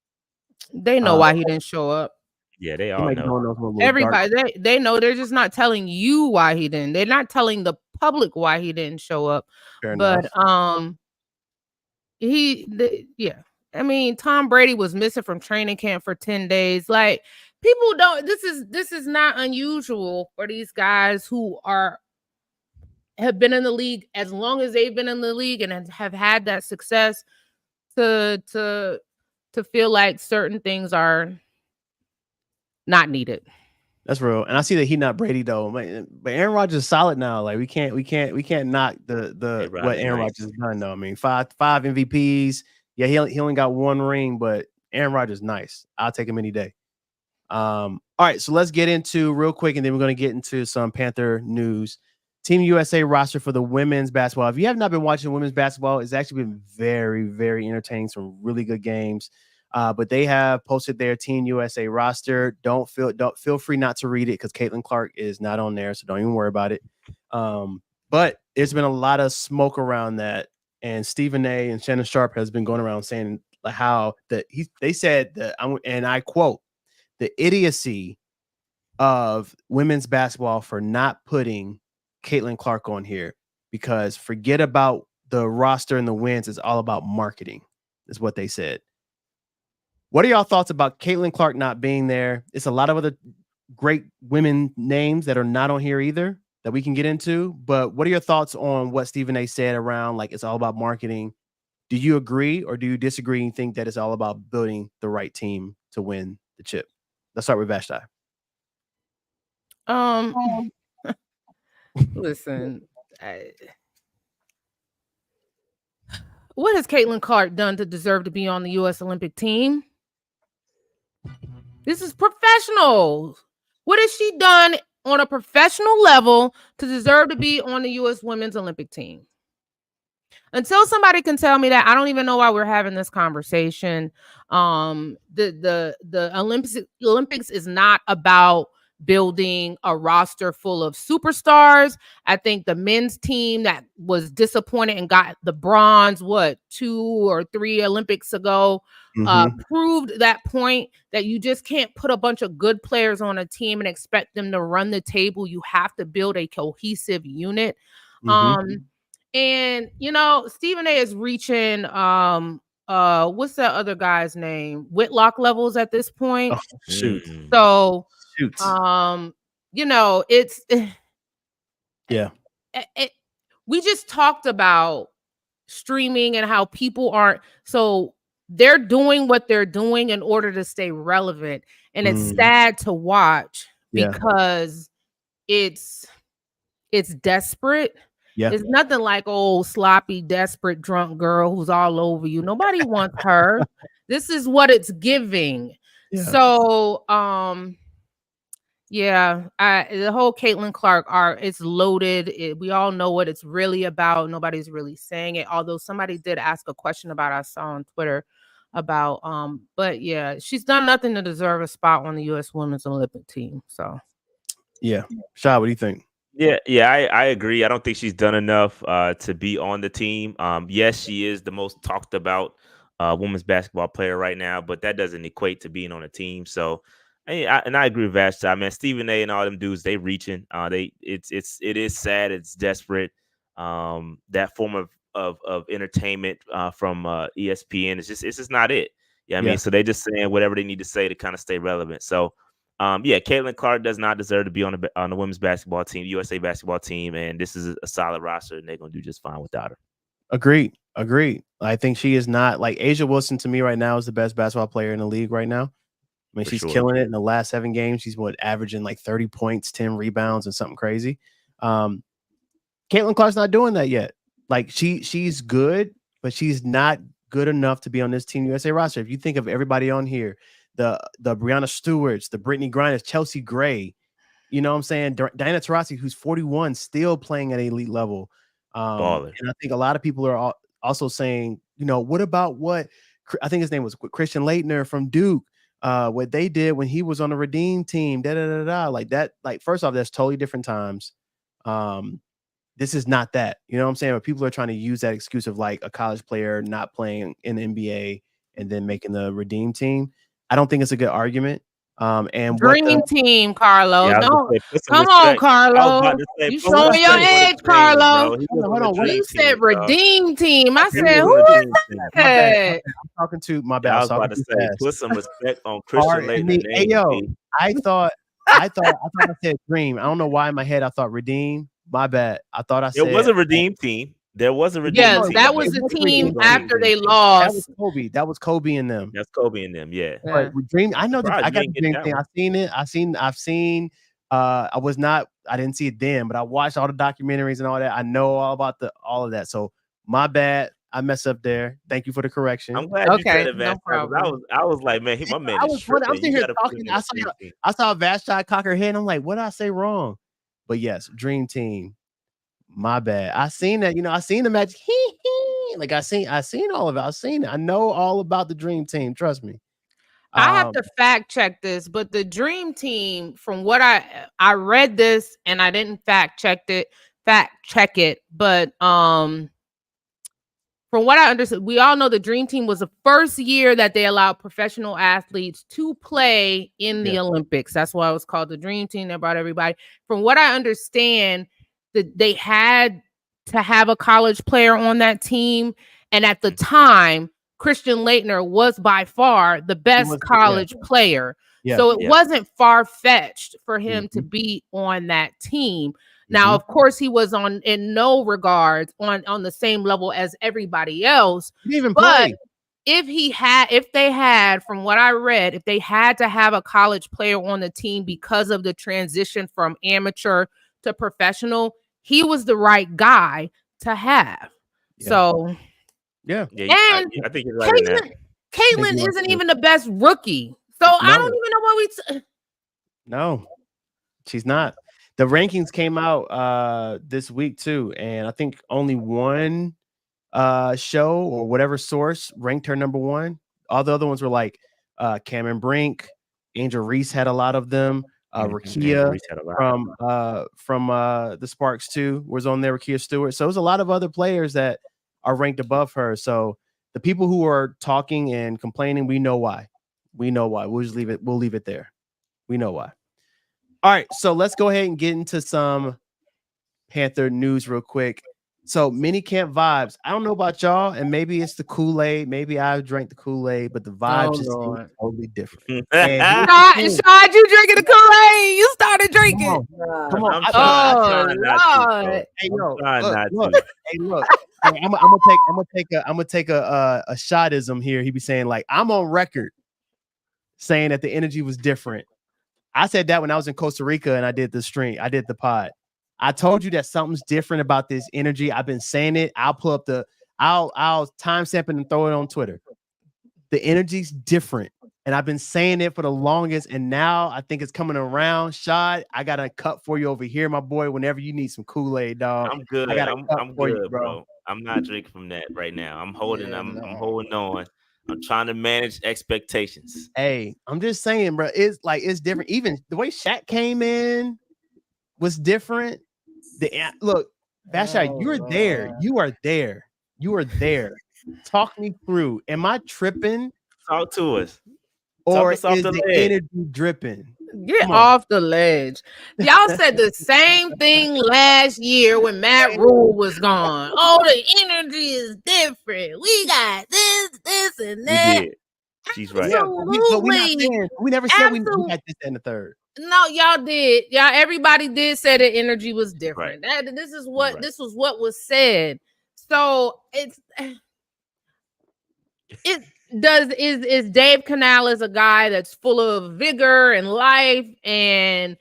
They know why he didn't show up. Yeah, they all know. Everybody, they know. They're just not telling you why he didn't. They're not telling the public why he didn't show up. Fair enough. Tom Brady was missing from training camp for 10 days. Like, people don't. This is not unusual for these guys who have been in the league as long as they've been in the league and have had that success to feel like certain things are not needed. That's real. And I see that he's not Brady though. But Aaron Rodgers is solid now. Like we can't knock the what Aaron Rodgers has done though. Five MVPs. Yeah, he only got one ring, but Aaron Rodgers is nice. I'll take him any day. All right, so let's get into real quick, and then we're going to get into some Panther news. Team USA roster for the women's basketball. If you have not been watching women's basketball, it's actually been very, very entertaining. Some really good games. But they have posted their Team USA roster. Don't feel free not to read it because Caitlin Clark is not on there, so don't even worry about it. But there's been a lot of smoke around that, and Stephen A. and Shannon Sharp has been going around saying how they said that, and I quote, the idiocy of women's basketball for not putting Caitlin Clark on here, because forget about the roster and the wins. It's all about marketing, is what they said. What are y'all thoughts about Caitlin Clark not being there? It's a lot of other great women names that are not on here either that we can get into. But what are your thoughts on what Stephen A. said around like it's all about marketing? Do you agree or do you disagree and think that it's all about building the right team to win the chip? Let's start with Vashti. Listen, what has Caitlin Clark done to deserve to be on the U.S. Olympic team? This is professional. What has she done on a professional level to deserve to be on the U.S. Women's Olympic team? Until somebody can tell me that, I don't even know why we're having this conversation. The Olympics is not about building a roster full of superstars. I think the men's team that was disappointed and got the bronze, 2 or 3 Olympics ago, proved that point that you just can't put a bunch of good players on a team and expect them to run the table. You have to build a cohesive unit. And Stephen A. is reaching what's that other guy's name? Whitlock levels at this point. Oh, shoot. So shoot. It's we just talked about streaming and how people aren't. So they're doing what they're doing in order to stay relevant. And it's sad to watch because it's desperate. Yeah. It's nothing like old sloppy, desperate, drunk girl who's all over you. Nobody wants her. This is what it's giving. Yeah. So, the whole Caitlin Clark art, it's loaded. We all know what it's really about. Nobody's really saying it. Although somebody did ask a question about, I saw on Twitter about, but yeah, she's done nothing to deserve a spot on the U.S. Women's Olympic team. So, yeah. Shah, what do you think? Yeah, I agree. I don't think she's done enough to be on the team. Yes, she is the most talked about women's basketball player right now, but that doesn't equate to being on a team. So, I agree with Vashti. I mean, Stephen A. and all them dudes, they reaching. It is sad. It's desperate. That form of entertainment from ESPN it's just not it. Yeah, I mean, so they just saying whatever they need to say to kind of stay relevant. So. Caitlin Clark does not deserve to be on the women's basketball team, USA basketball team, and this is a solid roster, and they're gonna do just fine without her. Agreed. I think she is not like Asia Wilson to me right now is the best basketball player in the league right now. I mean, she's killing it in the last 7 games. She's averaging like 30 points, 10 rebounds, and something crazy. Caitlin Clark's not doing that yet. Like she's good, but she's not good enough to be on this Team USA roster. If you think of everybody on here. The Brianna Stewarts, the Brittany Grinders, Chelsea Gray, you know what I'm saying? Diana Taurasi, who's 41, still playing at an elite level. And I think a lot of people are also saying, what about what I think his name was Christian Laettner from Duke, what they did when he was on the Redeem team, like that. Like, first off, that's totally different times. This is not that, you know what I'm saying? But people are trying to use that excuse of like a college player not playing in the NBA and then making the Redeem team. I don't think it's a good argument. And Dream team, Carlo. Come on, Carlo. You show me your edge, Carlo. Hold on. You said Redeem team. I said, who is that? I'm talking to my bad. I was about to say, put some respect on Christian Laettner. Hey, yo, I thought I said Dream. I don't know why in my head I thought Redeem. My bad. I thought I said it was a Redeem team. There was a Redeem team. That was the team after they lost. That was Kobe and them. That's Kobe and them, yeah. But Dream, I know I got the Dream thing. I've seen it. I've seen I didn't see it then, but I watched all the documentaries and all that. I know all about all of that. So my bad. I messed up there. Thank you for the correction. I'm glad you said it, man. No I was like, man, my man is tripping. I'm sitting here talking. I saw Vashti cock her head. And I'm like, what did I say wrong? But yes, Dream Team. My bad. I seen that. I seen the match. Like I seen all of it. I seen it. I know all about the Dream Team. Trust me. I have to fact check this, but the Dream Team, from what I read this and I didn't fact check it, but from what I understood, we all know the Dream Team was the first year that they allowed professional athletes to play in the Olympics. That's why it was called the Dream Team. They brought everybody. From what I understand, that they had to have a college player on that team. And at the time, Christian Laettner was by far the best college player. Yeah. So it wasn't far-fetched for him to be on that team. Now, of course, he was in no regards on the same level as everybody else. But if they had, from what I read, if they had to have a college player on the team because of the transition from amateur to professional, he was the right guy to have. Yeah. So, yeah. And I think you're right in that. Caitlin isn't even the best rookie. So I don't even know what No, she's not. The rankings came out this week too, and I think only one show or whatever source ranked her number 1. All the other ones were like Cameron Brink, Angel Reese had a lot of them. Rakia from the Sparks too was on there. Rakia Stewart. So there's a lot of other players that are ranked above her. So the people who are talking and complaining, we know why. We'll just leave it. We'll leave it there. We know why. All right. So let's go ahead and get into some Panther news real quick. So minicamp vibes. I don't know about y'all, and maybe it's the Kool-Aid. Maybe I drank the Kool-Aid, but the vibes just seem totally different. Shad, you drinking the Kool-Aid? You started drinking. Come on. I'm trying not to. Hey, look. I'm gonna take a shotism here. He be saying like, I'm on record saying that the energy was different. I said that when I was in Costa Rica and I did the pod. I told you that something's different about this energy. I've been saying it. I'll pull up I'll timestamp it and throw it on Twitter. The energy's different. And I've been saying it for the longest. And now I think it's coming around. Shad, I got a cup for you over here, my boy. Whenever you need some Kool-Aid, dog. I'm good. I got a cup I'm for good, you, bro. I'm not drinking from that right now. I'm holding on. I'm trying to manage expectations. Hey, I'm just saying, bro. It's different. Even the way Shaq came in was different. Look, Bashai, you're there. You are there. You are there. Talk me through. Am I tripping? Talk to us. Or is the energy dripping? Get off the ledge. Y'all said the same thing last year when Matt Rule was gone. Oh, the energy is different. We got this, and that. We did. She's right. Absolutely. We never said we got this and the third. No, y'all did. Y'all, everybody did say the energy was different. Right. This was what was said. So is Dave Canales a guy that's full of vigor and life? And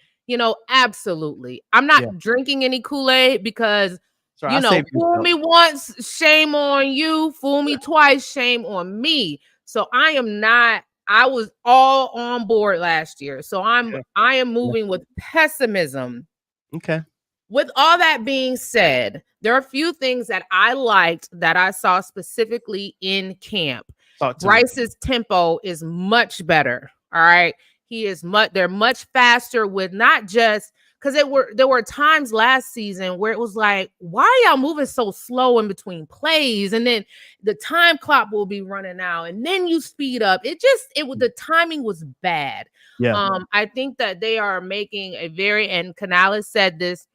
absolutely. I'm not drinking any Kool-Aid because fool me once, shame on you. Fool me twice, shame on me. So I was all on board last year. So I am moving with pessimism. Okay. With all that being said, there are a few things that I liked that I saw specifically in camp. Bryce's tempo is much better. All right. They're much faster with not just because there were times last season where it was like, why are y'all moving so slow in between plays? And then the time clock will be running out and then you speed up. The timing was bad. Yeah. I think that they are making and Canales said this,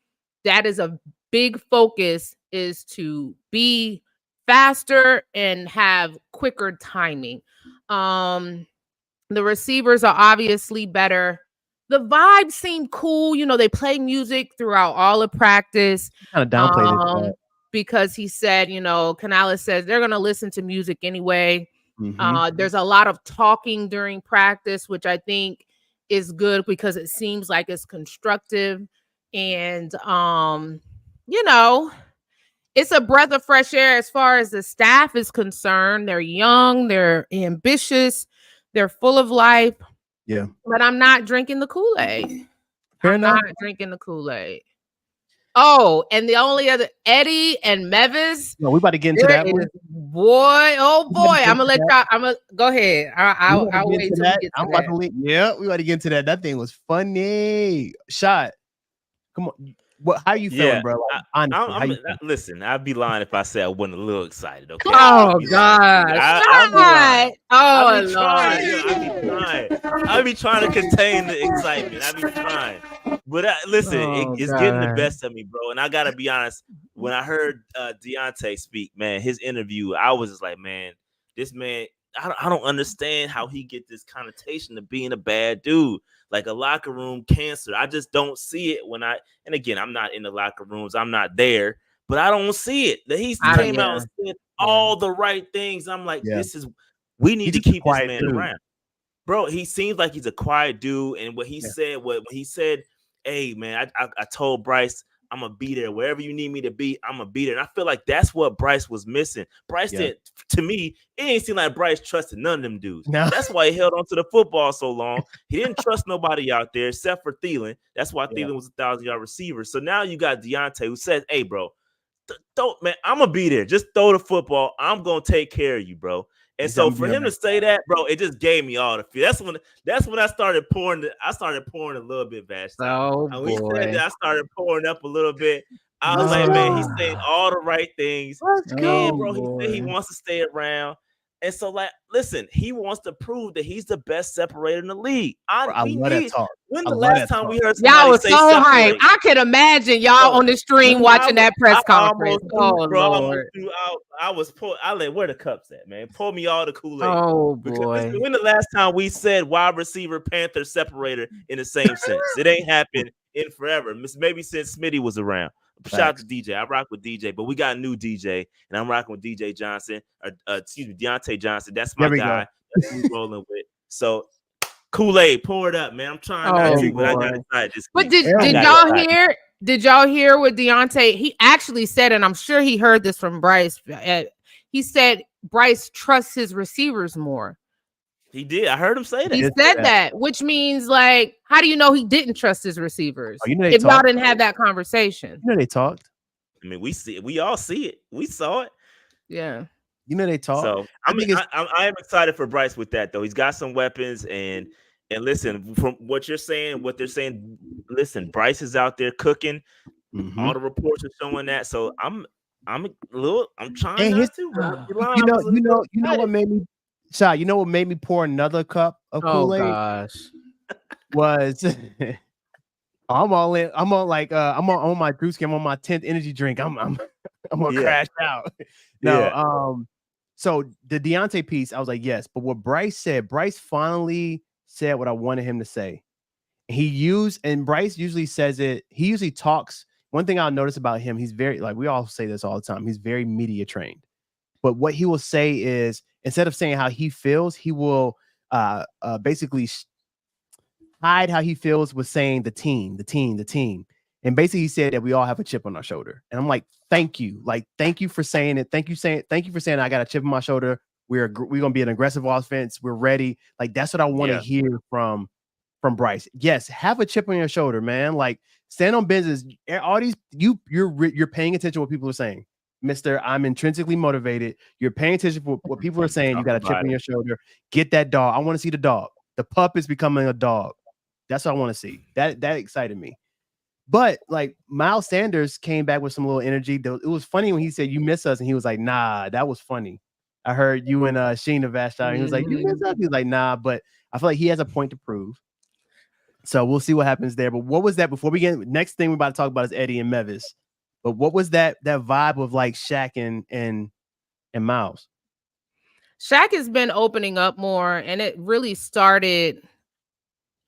that is a big focus is to be faster and have quicker timing. The receivers are obviously better. The vibes seem cool. They play music throughout all of practice. Kind of downplayed it. Because he said, Canales says they're going to listen to music anyway. Mm-hmm. There's a lot of talking during practice, which I think is good because it seems like it's constructive. And, it's a breath of fresh air as far as the staff is concerned. They're young, they're ambitious, they're full of life. Yeah. But I'm not drinking the Kool-Aid. Fair enough. I'm not drinking the Kool-Aid. Oh, and the only other Eddie and Mevis. No, we about to get into that one. Boy, I'm gonna let y'all. I'm gonna go ahead. I'll wait till we get to that. Yeah, we about to get into that. That thing was funny. Shot. Come on. How you feeling, bro? Like, honestly, listen, I'd be lying if I said I wasn't a little excited. Okay. Oh God! I'd be trying to contain the excitement. I'd be trying, but listen, it's getting the best of me, bro. And I gotta be honest. When I heard Deontay speak, man, his interview, I was just like, man, this man. I don't understand how he get this connotation of being a bad dude, like a locker room cancer. I just don't see it and again, I'm not in the locker rooms. I'm not there, but I don't see it. That he came out and said all the right things. I'm like, we need to keep this man around. Bro, he seems like he's a quiet dude. And what he said, hey, man, I told Bryce, I'm going to be there. Wherever you need me to be, I'm going to be there. And I feel like that's what Bryce was missing. Bryce did, to me, it ain't seem like Bryce trusted none of them dudes. No. That's why he held on to the football so long. He didn't trust nobody out there except for Thielen. That's why Thielen was a 1,000-yard receiver. So now you got Deontay who says, hey, bro, man, I'm going to be there. Just throw the football. I'm going to take care of you, bro. And so for him to say that, bro, it just gave me all the feel. That's when I started pouring. I started pouring a little bit, Vash. Oh, and we said that, I started pouring up a little bit. I was like, man, he's saying all the right things. Let's go, bro. He said he wants to stay around. And so, like, listen, he wants to prove that he's the best separator in the league. I love that talk. When the last time we heard y'all was so hyped? I can imagine y'all on the stream watching that press conference. Lord. I was where the cups at, man? Pour me all the Kool-Aid. Oh boy. When the last time we said wide receiver, Panther, separator in the same sense? It ain't happened in forever. Maybe since Smitty was around. shout out to DJ. I rock with DJ, but we got a new DJ, and I'm rocking with DJ Johnson. Deontay Johnson. That's my guy. That's who we're rolling with. So Kool-Aid, pour it up, man. I'm trying not to, but I got excited this But week. did y'all hear? Did y'all hear what Deontay? He actually said, and I'm sure he heard this from Bryce. He said Bryce trusts his receivers more. He did. I heard him say that. He said that, which means, like, how do you know he didn't trust his receivers? Oh, you know if y'all didn't have that conversation. You know they talked. I mean, we see it. We all see it. We saw it. Yeah. You know they talk. So I am excited for Bryce with that, though. He's got some weapons, and listen, from what you're saying, what they're saying, listen, Bryce is out there cooking. Mm-hmm. All the reports are showing that. So I'm trying not to. You know what made me Shy, you know what made me pour another cup of Kool-Aid? Oh gosh. Was I'm all in. I'm on my Drewski. I'm on my 10th energy drink. I'm gonna crash out. So the Deontay piece, I was like, yes. But what Bryce finally said what I wanted him to say. And Bryce usually says it. He usually talks. One thing I'll notice about him, he's very, like, we all say this all the time. He's very media trained. But what he will say is, instead of saying how he feels, he will basically hide how he feels with saying the team. And basically he said that we all have a chip on our shoulder. And I'm like, thank you. Like, thank you for saying it. Thank you for saying I got a chip on my shoulder. We're going to be an aggressive offense. We're ready. Like, that's what I want to hear from Bryce. Yes, have a chip on your shoulder, man. Like, stand on business. All these, you're paying attention to what people are saying. Mr. I'm intrinsically motivated. You're paying attention to what people are saying. You got a chip on your shoulder. Get that dog. I want to see the dog. The pup is becoming a dog. That's what I want to see. That excited me. But like Miles Sanders came back with some little energy. It was funny when he said, "You miss us," and he was like, "Nah, that was funny." I heard you and Sheena Vashon. And he was like, "You miss us." He was like, "Nah," but I feel like he has a point to prove. So we'll see what happens there. But what was that before we get next thing we're about to talk about is Eddie and Mevis. But what was that vibe of like Shaq and Miles? Shaq has been opening up more, and it really started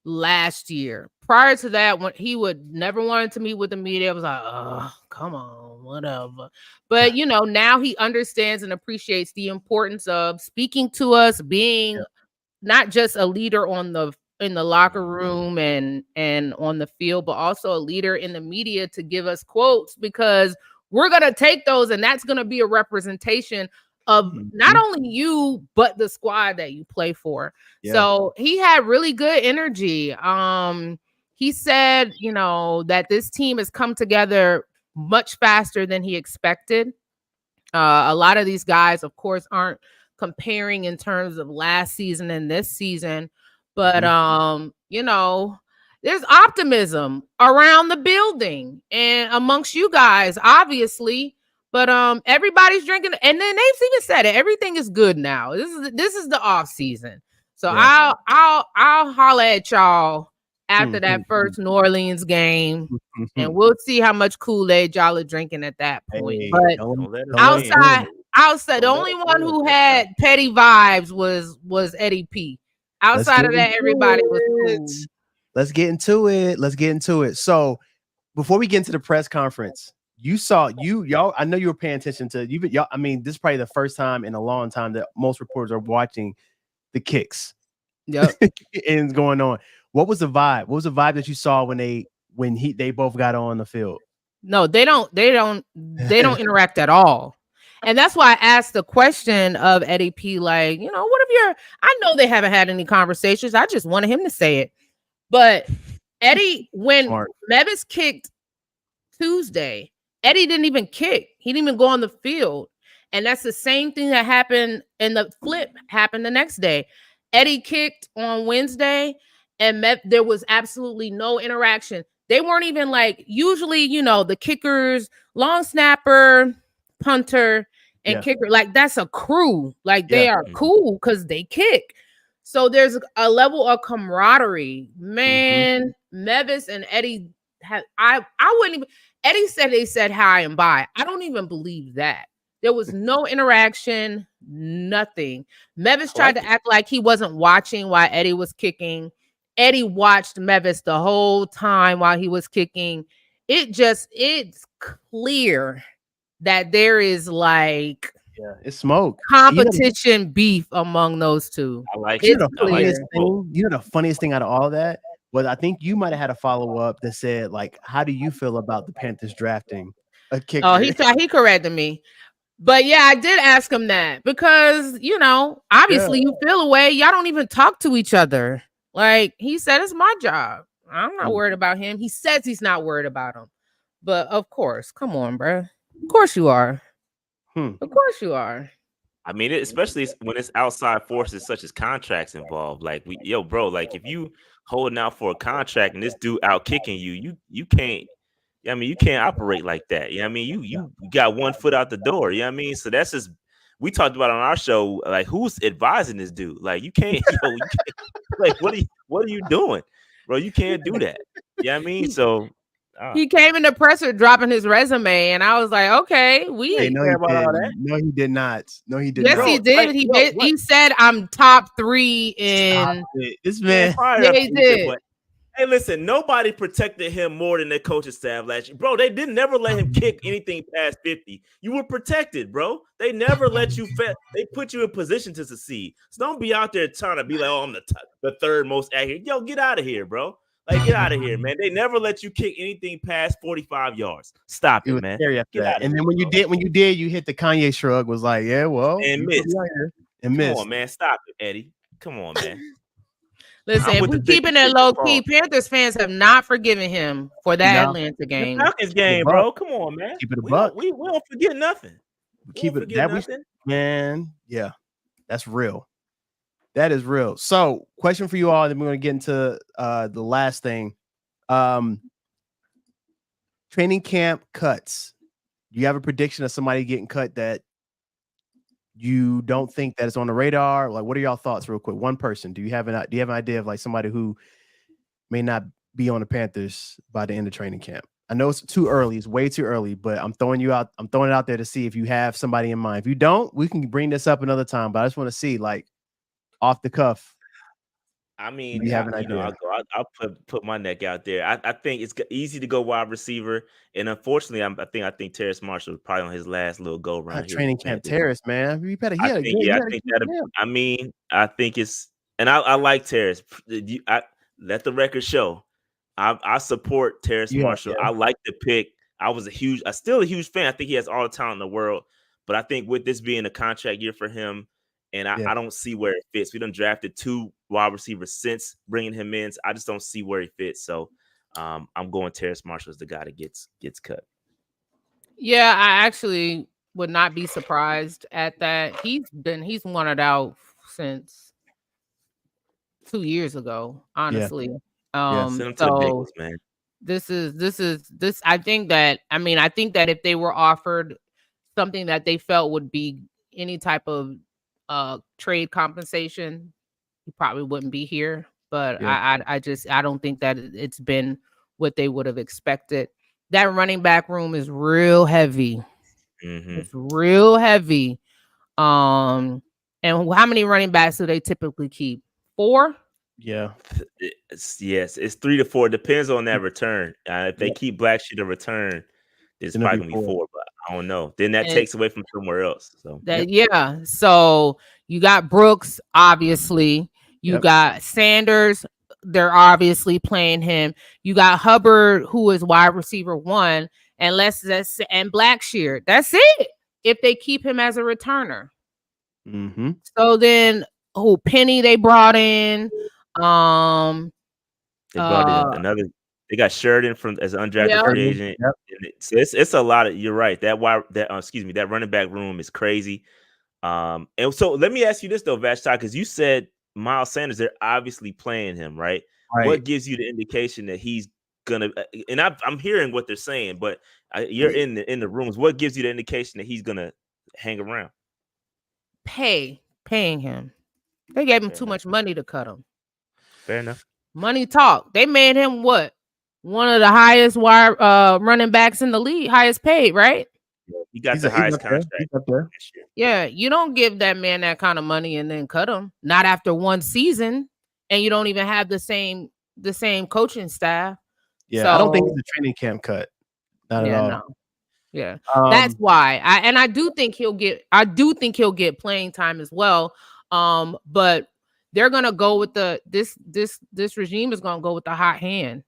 last year. Prior to that, when he would never wanted to meet with the media, I was like, oh, come on, whatever. But now he understands and appreciates the importance of speaking to us, being not just a leader in the locker room and on the field, but also a leader in the media to give us quotes, because we're going to take those, and that's going to be a representation of not only you, but the squad that you play for. Yeah. So he had really good energy. He said, that this team has come together much faster than he expected. A lot of these guys, of course, aren't comparing in terms of last season and this season, but there's optimism around the building and amongst you guys, obviously. But everybody's drinking, and then they've even said it. Everything is good now. This is the off season. So I'll holler at y'all after that first New Orleans game, and we'll see how much Kool-Aid y'all are drinking at that point. But outside, the only one who had petty vibes was Eddie P. Outside of that, everybody was cool. Let's get into it. So before we get into the press conference, you saw y'all. I know you were paying attention to y'all. I mean, this is probably the first time in a long time that most reporters are watching the kicks. Yep, and it's going on. What was the vibe? What was the vibe that you saw when they both got on the field? No, they don't interact at all. And that's why I asked the question of Eddie P, like, what if I know they haven't had any conversations. I just wanted him to say it. But Eddie, when Mevis kicked Tuesday, Eddie didn't even kick. He didn't even go on the field. And that's the same thing that happened, and the flip happened the next day. Eddie kicked on Wednesday, and there was absolutely no interaction. They weren't even like, usually, the kickers, long snapper, punter, and kicker, like that's a crew. Like they are cool because they kick. So there's a level of camaraderie. Man, Mevis and Eddie I wouldn't even. Eddie said they said hi and bye. I don't even believe that. There was no interaction, nothing. Mevis tried to act like he wasn't watching while Eddie was kicking. Eddie watched Mevis the whole time while he was kicking. it's clear that there is like Yeah, it's smoke. competition beef among those two. I like You it. know It's the I like clear. funniest it. thing? You know the funniest thing out of all that was I think you might have had a follow-up that said, like, how do you feel about the Panthers drafting a Oh, kicker? he corrected me. But yeah, I did ask him that because, Yeah. obviously you feel away. Y'all don't even talk to each other. Like he said, it's my job. I'm not Mm. worried about him. He says he's not worried about him. But of course, come on, bro. Of course you are. Hmm. Of course you are. I mean, especially when it's outside forces such as contracts involved. Like bro, like if you holding out for a contract and this dude out kicking you, you can't. I mean, you can't operate like that. You know what I mean? You got one foot out the door. You know what I mean? So that's just we talked about on our show. Like, who's advising this dude? Like, you can't, you can't. Like, what are you doing, bro? You can't do that. You know what I mean? So. He came in the presser dropping his resume, and I was like, okay, Hey, Ain't no, care he about all that. didn't. No, he did not. No, he did yes, not. he Bro, like, did. He said I'm top 3 Stop in. it. This man, man. fire Yeah, up he Ethan, did. but hey, listen, nobody protected him more than their coaching staff last year. Bro, they didn't never let him kick anything past 50. You were protected, bro. They never let you they put you in position to succeed. So don't be out there trying to be like, oh, I'm the third most accurate. Yo, get out of here, bro. Like, get out of here, man. They never let you kick anything past 45 yards. Stop It it, was man. scary after Get that. out of And here, then when you did, you hit the Kanye shrug. Was like, yeah, well, and you put miss. me out here and Come missed. on, man. Stop it, Eddie. Come on, man. Listen, I'm if with we the 50 keeping it cent low Paul. key, Panthers fans have not forgiven him for that No, Atlanta The game. Falcons keep it a game, buck. bro. Come on, man. Keep it a We buck. don't forget nothing. We Keep don't it forget that we nothing. man. Yeah, that's real. That is real. So, question for you all. Then we're going to get into the last thing. Training camp cuts. Do you have a prediction of somebody getting cut that you don't think that is on the radar? Like, what are y'all thoughts, real quick? One person. Do you have an idea of like somebody who may not be on the Panthers by the end of training camp? I know it's too early. It's way too early, but I'm throwing it out there to see if you have somebody in mind. If you don't, we can bring this up another time. But I just want to see, like, off the cuff. I mean, Do you have an idea? I'll put my neck out there. I think it's easy to go wide receiver, and unfortunately, I think Terrace Marshall was probably on his last little go Not around here. training camp Terrace, man. You better. I think that. I mean, I think it's, and I like Terrace. I let the record show. I support Terrace Marshall. Yeah. I like the pick. I still a huge fan. I think he has all the talent in the world. But I think with this being a contract year for him, and I don't see where it fits. We done drafted 2 wide receivers since bringing him in. So I just don't see where he fits. So I'm going Terrace Marshall as the guy that gets cut. Yeah, I actually would not be surprised at that. He's wanted out since 2 years ago, honestly. Send him to the Bengals, man. This I think that if they were offered something that they felt would be any type of trade compensation, he probably wouldn't be here. But I don't think that it's been what they would have expected. That running back room is real heavy. Mm-hmm. It's real heavy. And how many running backs do they typically keep? 4? Yeah. It's 3 to 4. Depends on that return. If they keep Blackshear to return, it's probably gonna be 4, but I don't know. Then that takes away from somewhere else. So So you got Brooks, obviously. You got Sanders. They're obviously playing him. You got Hubbard, who is wide receiver 1, and and Blackshear. That's it. If they keep him as a returner. Mm-hmm. So then, Penny they brought in. They brought in another. They got Sheridan as an undrafted free agent. Yep. It's a lot of. You're right. That running back room is crazy. And so let me ask you this though, Vashti, because you said Miles Sanders, they're obviously playing him, right? What gives you the indication that he's gonna? And I'm hearing what they're saying, but you're in the rooms. What gives you the indication that he's gonna hang around? Paying him. They gave him too much money to cut him. Fair enough. Money talk. They made him what? One of the highest wide running backs in the league, highest paid, right? He got the highest contract. He's up there. Yeah, you don't give that man that kind of money and then cut him. Not after one season, and you don't even have the same coaching staff. Yeah, I don't think it's a training camp cut. Not at all. No. Yeah, that's why. I do think he'll get playing time as well. But they're gonna go with this regime is gonna go with the hot hand,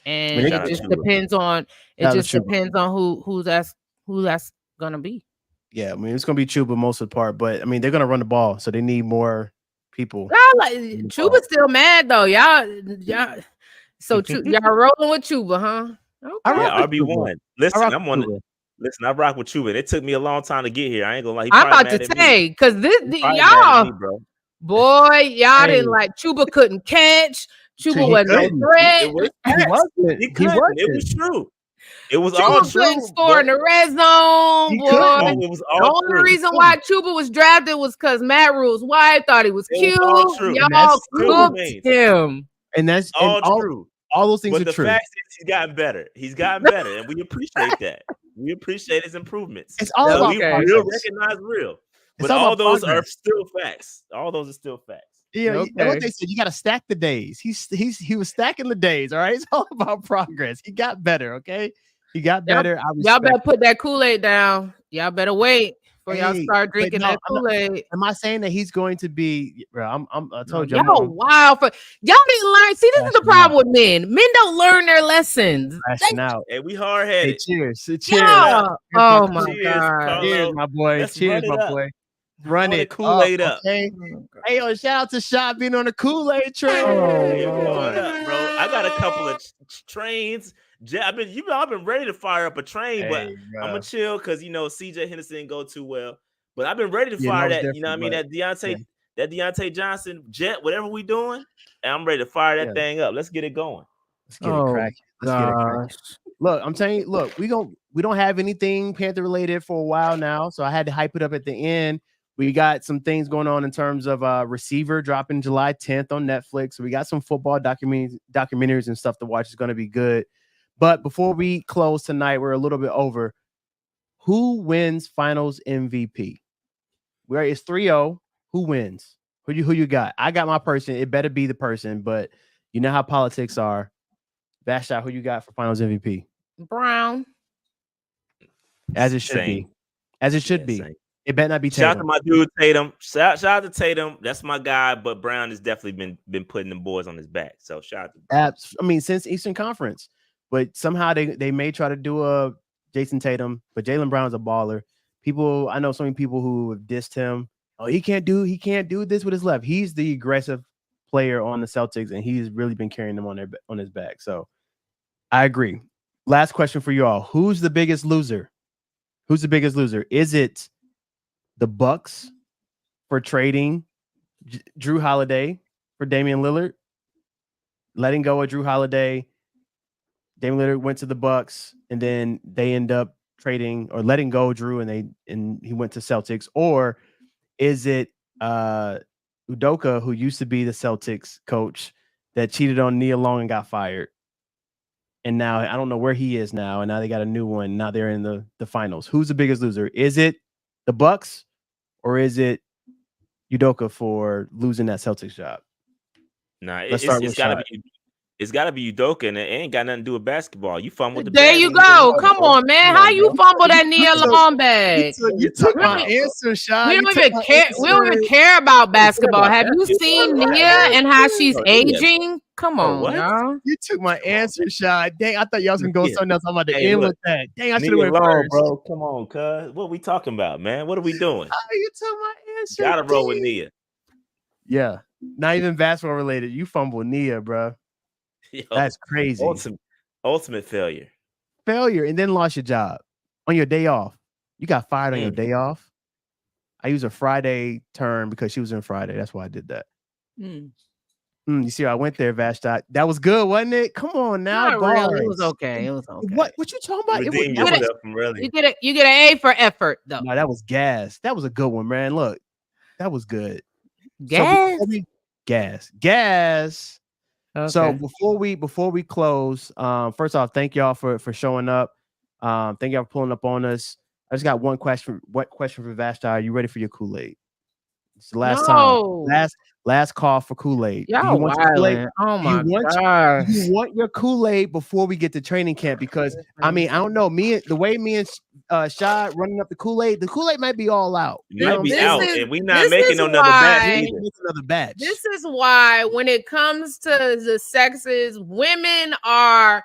and it just depends on who that's gonna be. Yeah, I mean it's gonna be Chuba most of the part, but I mean they're gonna run the ball, so they need more people. Chuba's still mad though, y'all. So y'all rolling with Chuba, huh? Okay. Yeah, RB1. Listen, I rock with Chuba. It took me a long time to get here. I ain't gonna lie. I'm about to say, because y'all, boy, y'all didn't like Chuba couldn't catch. Chuba wasn't no threat. It was true. It was all true. Chuba couldn't score in the red zone, boy. It was all the only reason why Chuba was drafted was because Matt Rule's wife thought he was cute. Y'all cooked him. And that's all true. All those things are true. But the fact is he's gotten better. He's gotten better, and we appreciate that. We appreciate his improvements. It's all about real, recognize real. But all those are still facts. All those are still facts. Yeah, what they said, you got to stack the days. He was stacking the days. All right, it's all about progress. He got better. Okay, he got better. Y'all better put that Kool-Aid down. Y'all better wait before y'all start drinking that Kool-Aid. Am I saying that he's going to be? Bro, I told you. Y'all wild for y'all didn't learn. See, this is the problem with men. Men don't learn their lessons. Hey, we hard headed. Hey, cheers. Yeah. Oh my God. Cheers, my boy. Cheers, my boy. Run it. Kool-Aid up. Okay. Hey, yo, shout out to Shot being on the Kool-Aid train. What up, bro? I got a couple of trains. I've been ready to fire up a train, but I'm gonna chill because CJ Henderson didn't go too well. But I've been ready to fire that. You know what I mean? That Deontay Johnson jet, whatever we doing, and I'm ready to fire that thing up. Let's get it going. Let's get it cracking. Let's get it cracking. Look, I'm telling you, look, we don't have anything Panther related for a while now, so I had to hype it up at the end. We got some things going on in terms of Receiver dropping July 10th on Netflix. So we got some football documentaries and stuff to watch. It's going to be good. But before we close tonight, we're a little bit over. Who wins Finals MVP? It's 3-0. Who wins? Who you got? I got my person. It better be the person, but you know how politics are. Vashta, who you got for Finals MVP? Brown. As it should be. As it should be. Same. It better not be Tatum. Shout out to my dude Tatum. Shout out to Tatum. That's my guy. But Brown has definitely been putting them boys on his back. So shout out to Brown. I mean, since Eastern Conference. But somehow they may try to do a Jason Tatum. But Jaylen Brown's a baller. I know so many people who have dissed him. Oh, he can't do this with his left. He's the aggressive player on the Celtics, and he's really been carrying them on his back. So I agree. Last question for you all. Who's the biggest loser? Who's the biggest loser? Is it the Bucks for trading Drew Holiday for Damian Lillard, letting go of Drew Holiday? Damian Lillard went to the Bucks, and then they end up trading or letting go of Drew, and he went to Celtics. Or is it Udoka, who used to be the Celtics coach, that cheated on Nia Long and got fired? And now I don't know where he is now, and now they got a new one. Now they're in the finals. Who's the biggest loser? Is it the Bucks, or is it Udoka for losing that Celtics job? Nah, it's got to be Udoka, and it ain't got nothing to do with basketball. You fumbled the There you go. Come on, man. How you fumble that Nia Long bag? You took my answer, Shot. We don't even care about basketball. Have you seen Nia and how she's aging? Come on, y'all. You took my answer, Shot. Dang, I thought y'all was gonna go something else. I'm about to end with that. Dang, I should have went first, bro. Come on, cuz. What we talking about, man? What are we doing? You took my answer. Gotta roll with Nia. Yeah, not even basketball related. You fumbled Nia, bro. Yo, that's crazy. Ultimate failure. And then lost your job on your day off. You got fired on your day off. I use a Friday term because she was in Friday. That's why I did that. You see, I went there, Vashta. That was good, wasn't it? Come on now. Not really. It was okay. What you talking about? You get an A for effort, though. No, that was gas. That was a good one, man. Look, that was good. Gas. So gas. Okay. So before we close, first off, thank y'all for showing up. Thank y'all for pulling up on us. I just got one question. What question for Vashta? Are you ready for your Kool-Aid? It's the last No. time. Last call for Kool-Aid. Do you Y'all want your Kool-Aid? wildin'. Oh Do you my want gosh. you want your Kool-Aid before we get to training camp? Because I mean, I don't know. The way me and Shad running up the Kool-Aid might be all out. It might be out, and we not this making is another batch why- either. Another batch. This is why when it comes to the sexes, women are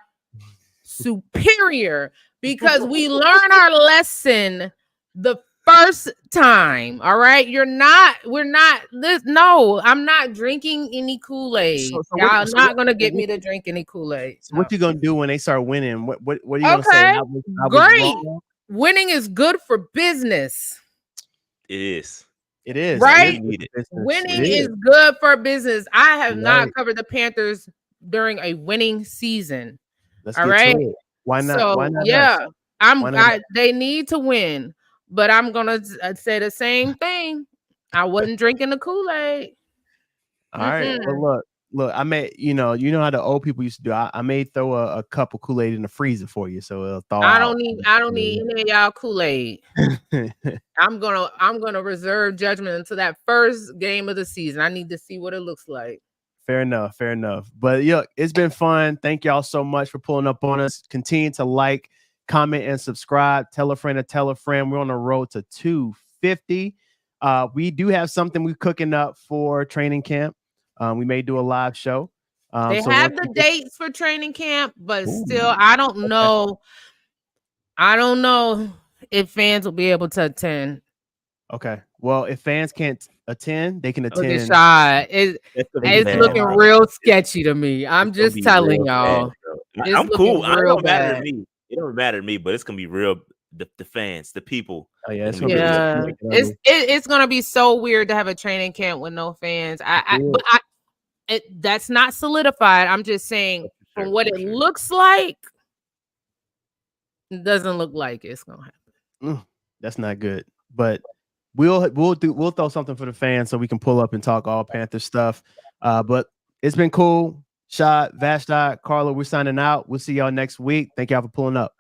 superior because we learn our lesson the first time. All right. No, I'm not drinking any Kool-Aid. So Y'all not gonna get me to drink any Kool-Aid. So what you gonna do when they start winning? What are you gonna Okay, say? I was great. wrong? Winning is good for business. It is. It is. Right? It is good business. Winning It is good for business. I have not Right. covered the Panthers during a winning season. Let's All get right. to it. Why not? So Why not? yeah, us? they need to win, but I'm gonna say the same thing. I wasn't drinking the Kool-Aid. All right. Well, look. I may, you know how the old people used to do. I may throw a cup of Kool-Aid in the freezer for you, so it'll thaw I out. don't need any of y'all Kool-Aid. I'm gonna reserve judgment until that first game of the season. I need to see what it looks like. Fair enough. But yeah, it's been fun. Thank y'all so much for pulling up on us. Continue to like, comment, and subscribe. Tell a friend to tell a friend. We're on the road to 250. We do have something we're cooking up for training camp. We may do a live show. They have the dates for training camp, but still, I don't know. I don't know if fans will be able to attend. Okay. Well, if fans can't attend, they can attend. Okay, Shad. It's looking real sketchy to me. I'm just telling y'all. I'm cool. It don't matter to me. It don't matter to me, but it's gonna be real. The fans, the people. Oh yeah, it's gonna be so weird to have a training camp with no fans. That's not solidified. I'm just saying from what it looks like, it doesn't look like it's gonna happen. That's not good. But we'll throw something for the fans so we can pull up and talk all Panther stuff. But it's been cool. Shad, Vashti, Carla, we're signing out. We'll see y'all next week. Thank y'all for pulling up.